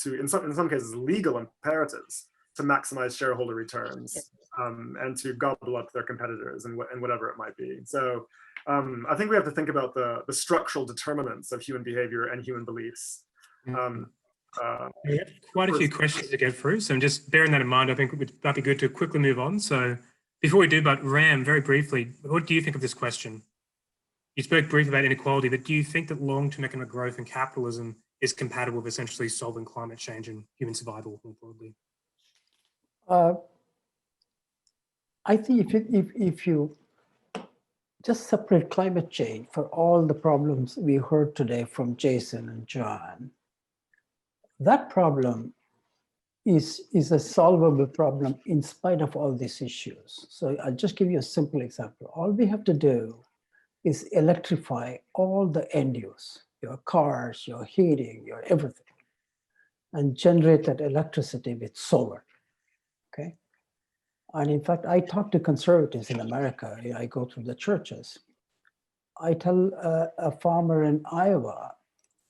in some cases, legal imperatives to maximize shareholder returns and to gobble up their competitors and whatever it might be. So I think we have to think about the structural determinants of human behavior and human beliefs. We have quite a few questions to get through, so I'm just bearing that in mind. I think it might be good to quickly move on. So before we do, but Ram, very briefly, what do you think of this question? You spoke briefly about inequality, but do you think that long-term economic growth and capitalism is compatible with essentially solving climate change and human survival more broadly? I think if you just separate climate change for all the problems we heard today from Jason and John, that problem is a solvable problem in spite of all these issues. So I'll just give you a simple example. All we have to do is electrify all the end use, your cars, your heating, your everything, and generate that electricity with solar. Okay. And in fact, I talk to conservatives in America. I go through the churches. I tell a farmer in Iowa,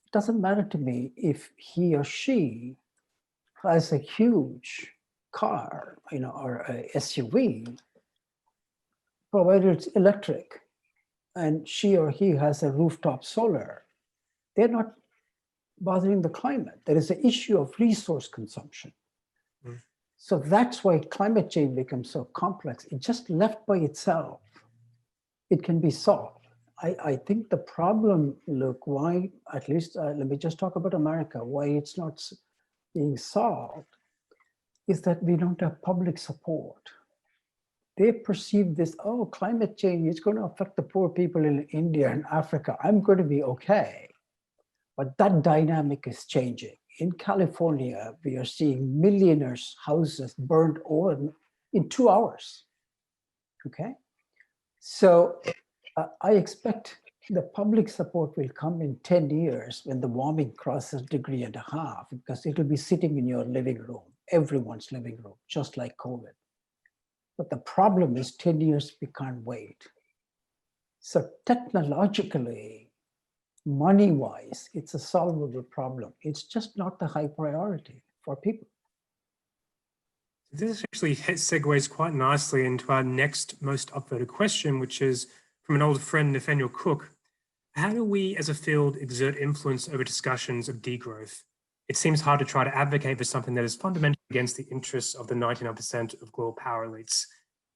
it doesn't matter to me if he or she has a huge car, or a SUV, provided it's electric, and she or he has a rooftop solar. They're not bothering the climate. There is an issue of resource consumption. So that's why climate change becomes so complex. It just left by itself, it can be solved. I think the problem, Luke, why, at least let me just talk about America, why it's not being solved is that we don't have public support. They perceive this, oh, climate change is going to affect the poor people in India and Africa. I'm going to be okay. But that dynamic is changing. In California, we are seeing millionaires' houses burned over in 2 hours, okay? So I expect the public support will come in 10 years when the warming crosses 1.5 degrees, because it'll be sitting in your living room, everyone's living room, just like COVID. But the problem is 10 years, we can't wait. So technologically, money-wise, it's a solvable problem. It's just not the high priority for people. This actually segues quite nicely into our next most upvoted question, which is from an old friend, Nathaniel Cook. How do we as a field exert influence over discussions of degrowth? It seems hard to try to advocate for something that is fundamentally against the interests of the 99% of global power elites.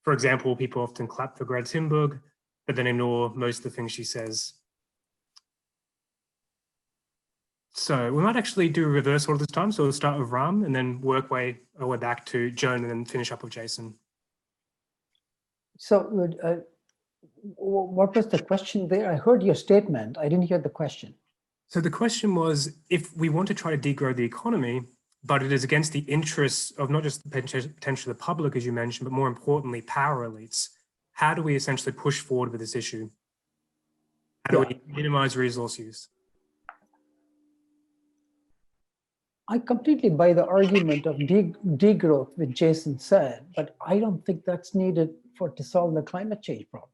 For example, people often clap for Greta Thunberg, but then ignore most of the things she says. So we might actually do a reverse order this time. So we'll start with Ram and then work our way back to Joan and then finish up with Jason. So what was the question there? I heard your statement. I didn't hear the question. So the question was, if we want to try to degrow the economy, but it is against the interests of not just the potential of the public, as you mentioned, but more importantly, power elites, how do we essentially push forward with this issue? How do we minimize resource use? I completely buy the argument of degrowth, which Jason said, but I don't think that's needed to solve the climate change problem.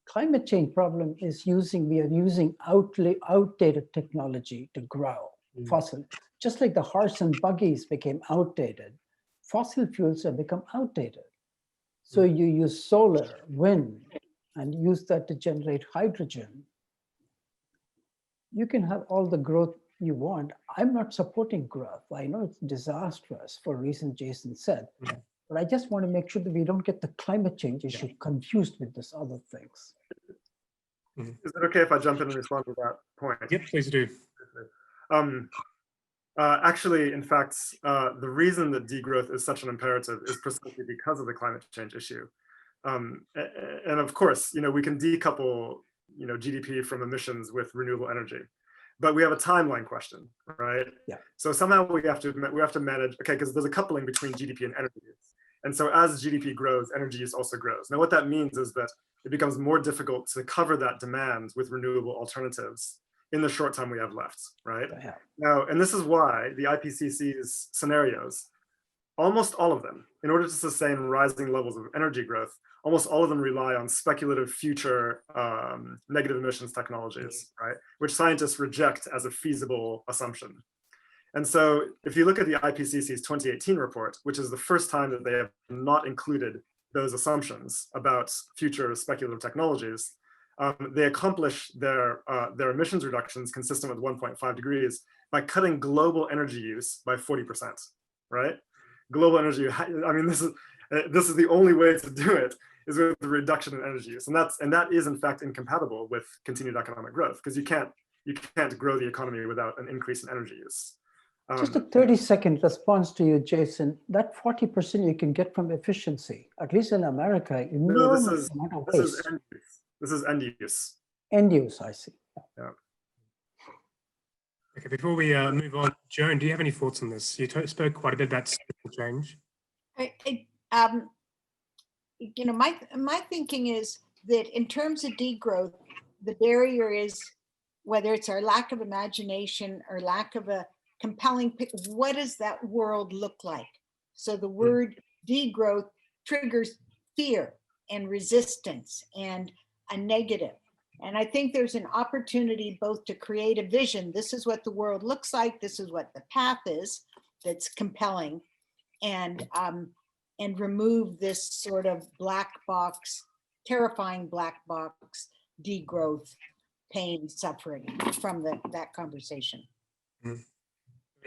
Climate change problem is we are using outdated technology to grow fossil. Just like the horse and buggies became outdated, fossil fuels have become outdated. So you use solar, wind, and use that to generate hydrogen. You can have all the growth you want. I'm not supporting growth. I know it's disastrous for reasons Jason said, but I just want to make sure that we don't get the climate change issue confused with this other things. Is it okay if I jump in and respond to that point? Yep, please do. Actually, in fact, the reason that degrowth is such an imperative is precisely because of the climate change issue. And of course, we can decouple, GDP from emissions with renewable energy, but we have a timeline question, right? Yeah. So somehow we have to manage, okay, because there's a coupling between GDP and energy use. And so as GDP grows, energy use also grows. Now, what that means is that it becomes more difficult to cover that demand with renewable alternatives in the short time we have left, right? Yeah. Now, and this is why the IPCC's scenarios, almost all of them, in order to sustain rising levels of energy growth, almost all of them rely on speculative future negative emissions technologies, right? Which scientists reject as a feasible assumption. And so if you look at the IPCC's 2018 report, which is the first time that they have not included those assumptions about future speculative technologies, they accomplish their emissions reductions consistent with 1.5 degrees by cutting global energy use by 40%, right? Global energy, I mean, this is the only way to do it is with the reduction in energy use. And that is in fact incompatible with continued economic growth, because you can't grow the economy without an increase in energy use. Just a 30-second response to you, Jason. That 40% you can get from efficiency, at least in America, enormous amount of waste. This is end use. End use, I see. Yeah. Okay, before we move on, Joan, do you have any thoughts on this? You spoke quite a bit about social change. My thinking is that in terms of degrowth, the barrier is whether it's our lack of imagination or lack of a compelling picture. What does that world look like? So the word degrowth triggers fear and resistance and a negative. And I think there's an opportunity both to create a vision. This is what the world looks like. This is what the path is that's compelling, and remove this sort of black box, terrifying black box degrowth, pain, suffering from that conversation. We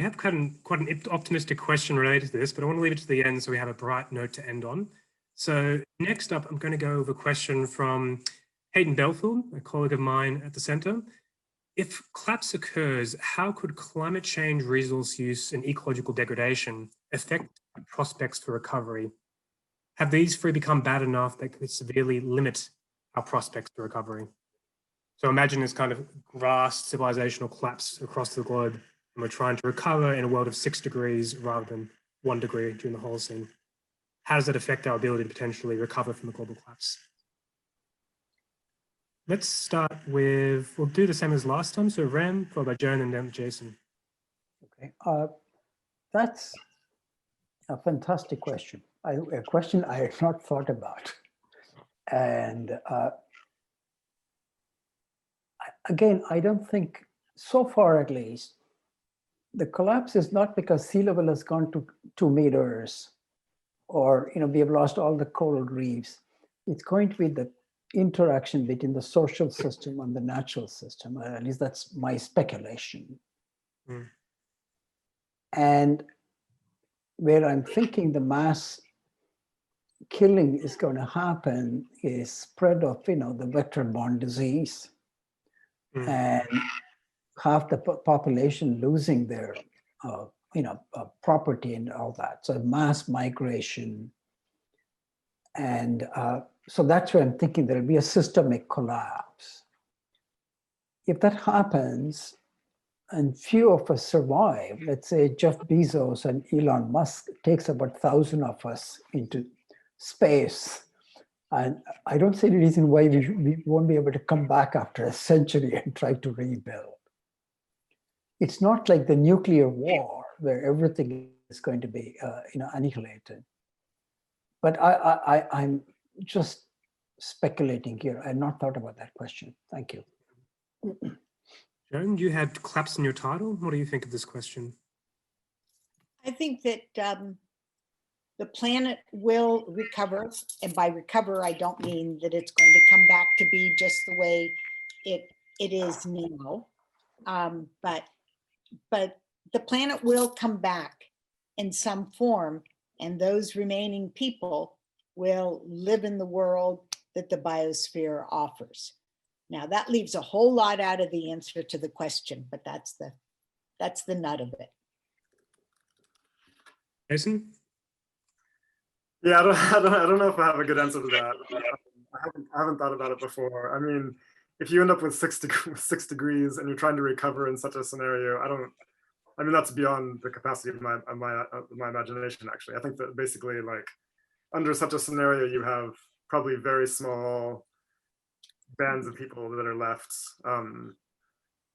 have quite an optimistic question related to this, but I want to leave it to the end so we have a bright note to end on. So next up, I'm going to go over a question from Hayden Belfield, a colleague of mine at the Centre. If collapse occurs, how could climate change, resource use, and ecological degradation affect prospects for recovery? Have these three become bad enough that could severely limit our prospects for recovery? So imagine this kind of vast civilizational collapse across the globe, and we're trying to recover in a world of 6 degrees rather than 1 degree during the Holocene. How does that affect our ability to potentially recover from a global collapse? Let's start with, we'll do the same as last time. So Ram, followed by Joan, and then Jason. Okay, that's a fantastic question. A question I had not thought about. And again, I don't think, so far at least, the collapse is not because sea level has gone to 2 meters, or we have lost all the coral reefs. It's going to be the interaction between the social system and the natural system. At least that's my speculation. And where I'm thinking the mass killing is going to happen is spread of the vector-borne disease, and half the population losing their property and all that. So mass migration, and So that's why I'm thinking there'll be a systemic collapse. If that happens and few of us survive, let's say Jeff Bezos and Elon Musk takes about 1,000 of us into space, and I don't see any reason why we won't be able to come back after a century and try to rebuild. It's not like the nuclear war where everything is going to be annihilated. But I'm just speculating here. I've not thought about that question. Thank you. Joan, you had claps in your title. What do you think of this question? I think that the planet will recover. And by recover, I don't mean that it's going to come back to be just the way it is now. But the planet will come back in some form, and those remaining people will live in the world that the biosphere offers. Now that leaves a whole lot out of the answer to the question, but that's the nut of it. Jason? Yeah, I don't know if I have a good answer to that. I haven't thought about it before. I mean, if you end up with 6 degrees and you're trying to recover in such a scenario, I mean, that's beyond the capacity of my imagination, actually. I think that basically, like, under such a scenario, you have probably very small bands of people that are left,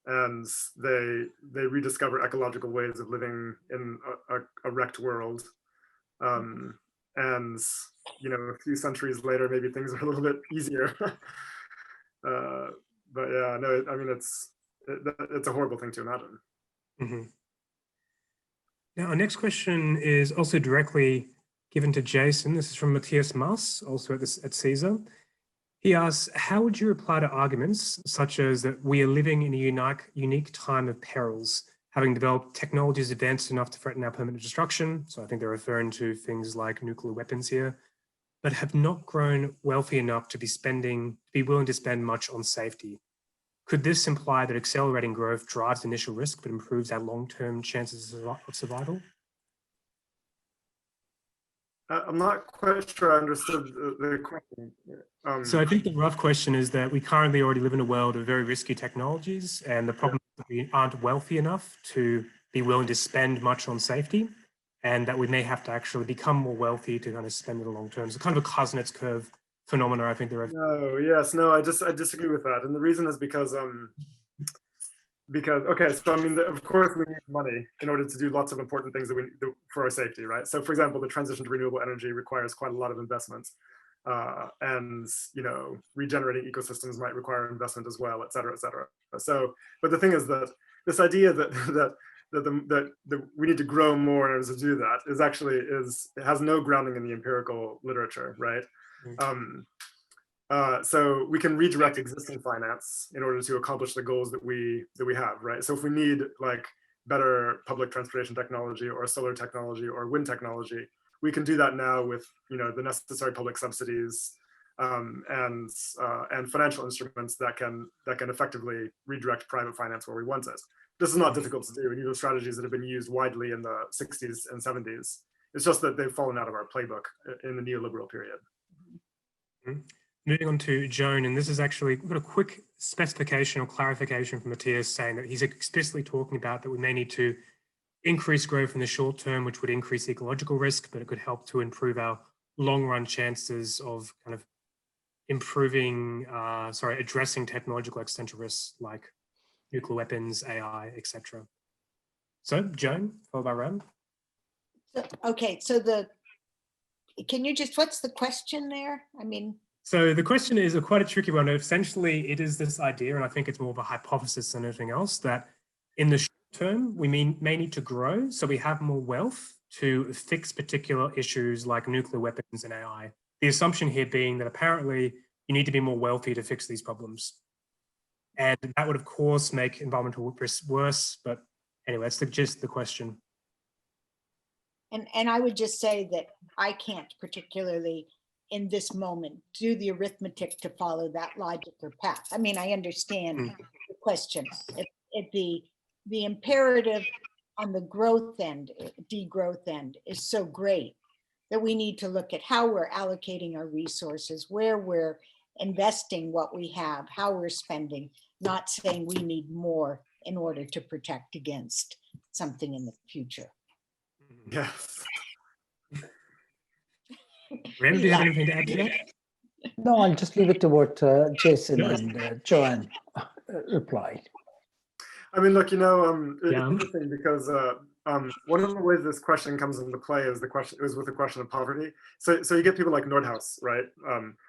and they rediscover ecological ways of living in a wrecked world. And, you know, a few centuries later, maybe things are a little bit easier. But yeah, no, I mean, it's a horrible thing to imagine. Mm-hmm. Now, our next question is also directly given to Jason. This is from Matthias Maas, also at CSER. He asks, how would you reply to arguments such as that we are living in a unique time of perils, having developed technologies advanced enough to threaten our permanent destruction? So I think they're referring to things like nuclear weapons here, but have not grown wealthy enough to be willing to spend much on safety. Could this imply that accelerating growth drives initial risk but improves our long-term chances of survival? I'm not quite sure I understood the question. So I think the rough question is that we currently already live in a world of very risky technologies, and the problem is that we aren't wealthy enough to be willing to spend much on safety, and that we may have to actually become more wealthy to kind of spend in the long term. So kind of a Kuznets curve phenomena, I think there are. No, I disagree with that. And the reason is because okay, so I mean, of course we need money in order to do lots of important things that we do for our safety, right? So for example, the transition to renewable energy requires quite a lot of investments. And, you know, regenerating ecosystems might require investment as well, et cetera, et cetera. So, but the thing is that this idea that we need to grow more in order to do that it has no grounding in the empirical literature, right? So we can redirect existing finance in order to accomplish the goals that we have, right? So if we need like better public transportation technology or solar technology or wind technology, we can do that now with, you know, the necessary public subsidies and financial instruments that can effectively redirect private finance where we want it. This is not difficult to do. These are strategies that have been used widely in the 60s and 70s. It's just that they've fallen out of our playbook in the neoliberal period. Mm-hmm. Moving on to Joan, and this is actually, we've got a quick specification or clarification from Matthias saying that he's explicitly talking about that we may need to increase growth in the short term, which would increase ecological risk, but it could help to improve our long run chances of kind of addressing technological existential risks like nuclear weapons, AI, etc. So Joan, followed by Ram. Okay, so can you just, what's the question there? I mean. So the question is quite a tricky one. Essentially, it is this idea, and I think it's more of a hypothesis than anything else, that in the short term, we may need to grow so we have more wealth to fix particular issues like nuclear weapons and AI. The assumption here being that apparently you need to be more wealthy to fix these problems. And that would, of course, make environmental risks worse. But anyway, that's just the question. And I would just say that I can't particularly in this moment do the arithmetic to follow that logic or path. I mean, I understand the question. If the imperative on the growth end, degrowth end, is so great that we need to look at how we're allocating our resources, where we're investing what we have, how we're spending, not saying we need more in order to protect against something in the future. Yeah. Rem, do you have anything to add to that? No, I'll just leave it to what Jason and Joanne replied. I mean, look, it's Yeah. interesting because one of the ways this question comes into play is with the question of poverty. So you get people like Nordhaus, right,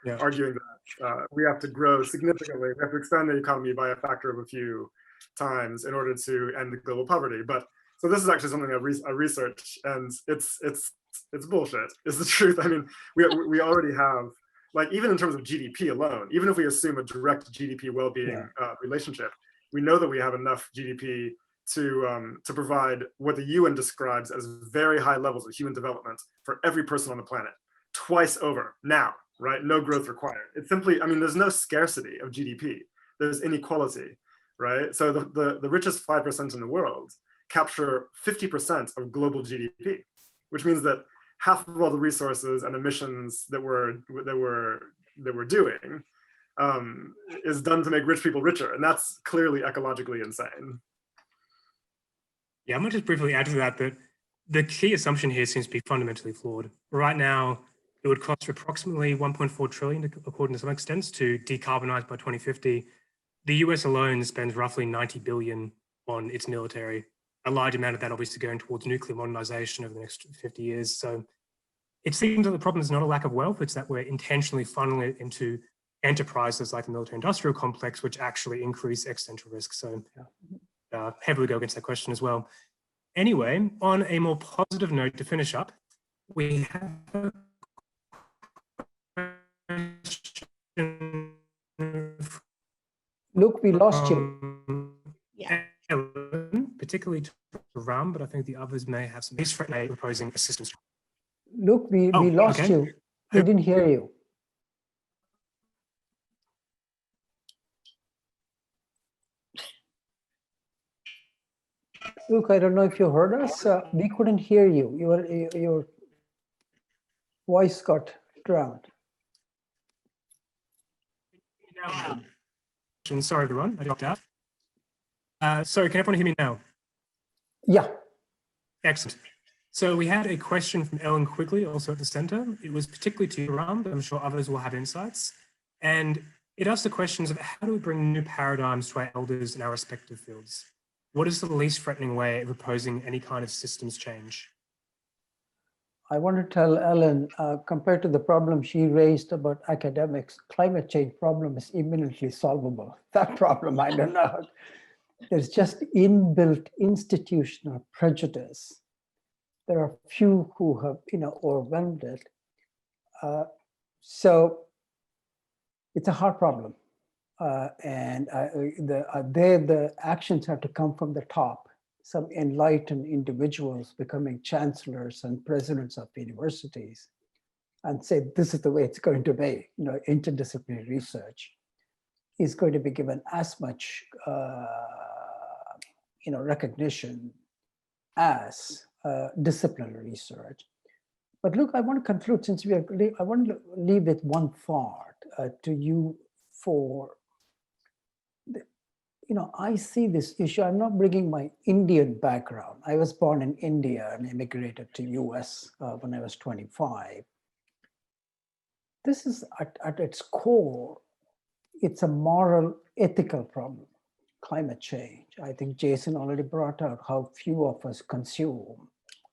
Yeah. arguing that we have to grow significantly, we have to expand the economy by a factor of a few times in order to end global poverty. But so this is actually something I researched, and it's bullshit. Is the truth. I mean, we already have, like, even in terms of GDP alone, even if we assume a direct GDP well-being relationship, we know that we have enough GDP to provide what the UN describes as very high levels of human development for every person on the planet, twice over now, right? No growth required. It's simply, I mean, there's no scarcity of GDP. There's inequality, right? So the richest 5% in the world capture 50% of global GDP, which means that half of all the resources and emissions that we're doing is done to make rich people richer, and that's clearly ecologically insane. Yeah, I'm going to just briefly add to that the key assumption here seems to be fundamentally flawed. Right now, it would cost approximately 1.4 trillion, according to some extents, to decarbonize by 2050. The US alone spends roughly 90 billion on its military. A large amount of that obviously going towards nuclear modernization over the next 50 years. So it seems that the problem is not a lack of wealth, it's that we're intentionally funneling it into enterprises like the military industrial complex, which actually increase existential risk. So heavily go against that question as well. Anyway, on a more positive note to finish up, we have a question. Luke, we lost you. Yeah. Ellen, particularly to Ram, but I think the others may have some proposing assistance. Luke, we lost okay. you. We didn't hear you. Luke, I don't know if you heard us. We couldn't hear you. Your voice got drowned. Sorry, everyone. I dropped out. Sorry, can everyone hear me now? Yeah. Excellent. So we had a question from Ellen Quigley, also at the center. It was particularly to Ram, but I'm sure others will have insights. And it asked the questions of how do we bring new paradigms to our elders in our respective fields? What is the least threatening way of proposing any kind of systems change? I want to tell Ellen, compared to the problem she raised about academics, climate change problem is imminently solvable. That problem, I don't know. There's just inbuilt institutional prejudice. There are few who have, overwhelmed it. So it's a hard problem. And the actions have to come from the top. Some enlightened individuals becoming chancellors and presidents of universities and say, this is the way it's going to be. Interdisciplinary research is going to be given as much recognition as disciplinary research. But look, I want to conclude, since I want to leave with one thought to you for, I see this issue. I'm not bringing my Indian background. I was born in India and immigrated to US when I was 25. This is at its core, it's a moral, ethical problem, climate change. I think Jason already brought out how few of us consume,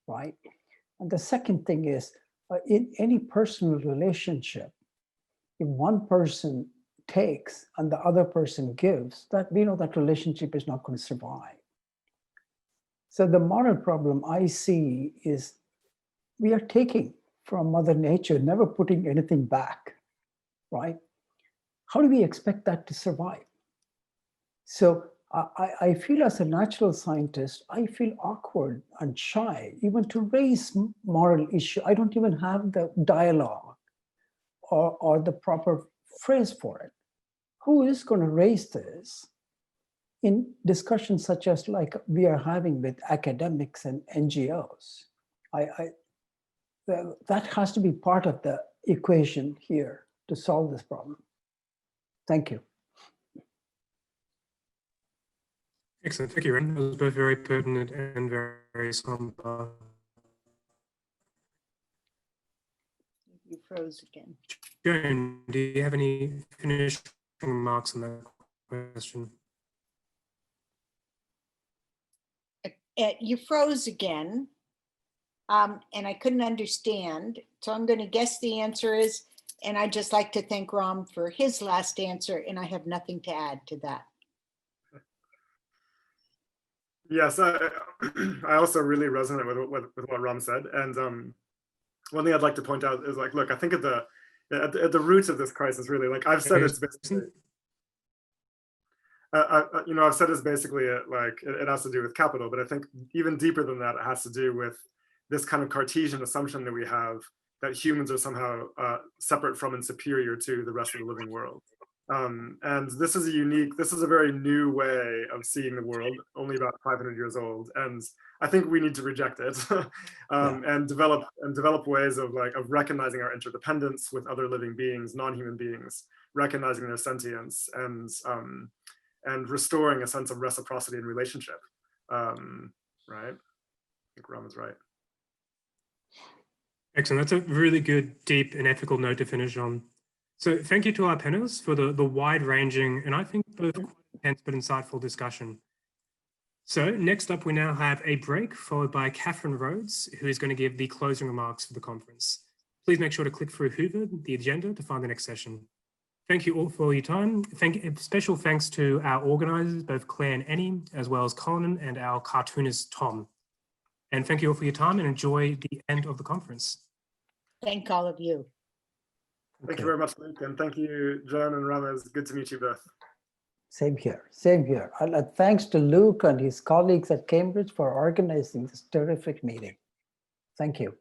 right? And the second thing is, in any personal relationship, if one person takes and the other person gives, that that relationship is not going to survive. So the moral problem I see is we are taking from Mother Nature, never putting anything back, right? How do we expect that to survive? So I feel, as a natural scientist, I feel awkward and shy even to raise moral issue. I don't even have the dialogue or the proper phrase for it. Who is going to raise this in discussions such as like we are having with academics and NGOs? that has to be part of the equation here to solve this problem. Thank you. Excellent. Thank you, Ren. That was both very pertinent and very somber. You froze again. Joan, do you have any finishing remarks on that question? You froze again, and I couldn't understand. So I'm going to guess the answer is, and I'd just like to thank Ram for his last answer, and I have nothing to add to that. Yes, I also really resonate with what Ram said. And one thing I'd like to point out is like, look, I think at the roots of this crisis, really, like I've said, it's basically, I've said it's basically like it has to do with capital, but I think even deeper than that, it has to do with this kind of Cartesian assumption that we have that humans are somehow separate from and superior to the rest of the living world. And this is a very new way of seeing the world, only about 500 years old. And I think we need to reject it and develop ways of recognizing our interdependence with other living beings, non-human beings, recognizing their sentience and restoring a sense of reciprocity in relationship. Right? I think Ram is right. Excellent. That's a really good, deep and ethical note to finish on. So thank you to our panelists for the wide-ranging and I think both quite intense but insightful discussion. So next up, we now have a break followed by Catherine Rhodes, who is going to give the closing remarks for the conference. Please make sure to click through Hoover, the agenda, to find the next session. Thank you all for your time. Special thanks to our organisers, both Claire and Annie, as well as Colin and our cartoonist, Tom. And thank you all for your time and enjoy the end of the conference. Thank all of you. Thank you very much, Luke, and thank you, Joan and Ram. It's good to meet you both. Same here, same here. Thanks to Luke and his colleagues at Cambridge for organizing this terrific meeting. Thank you.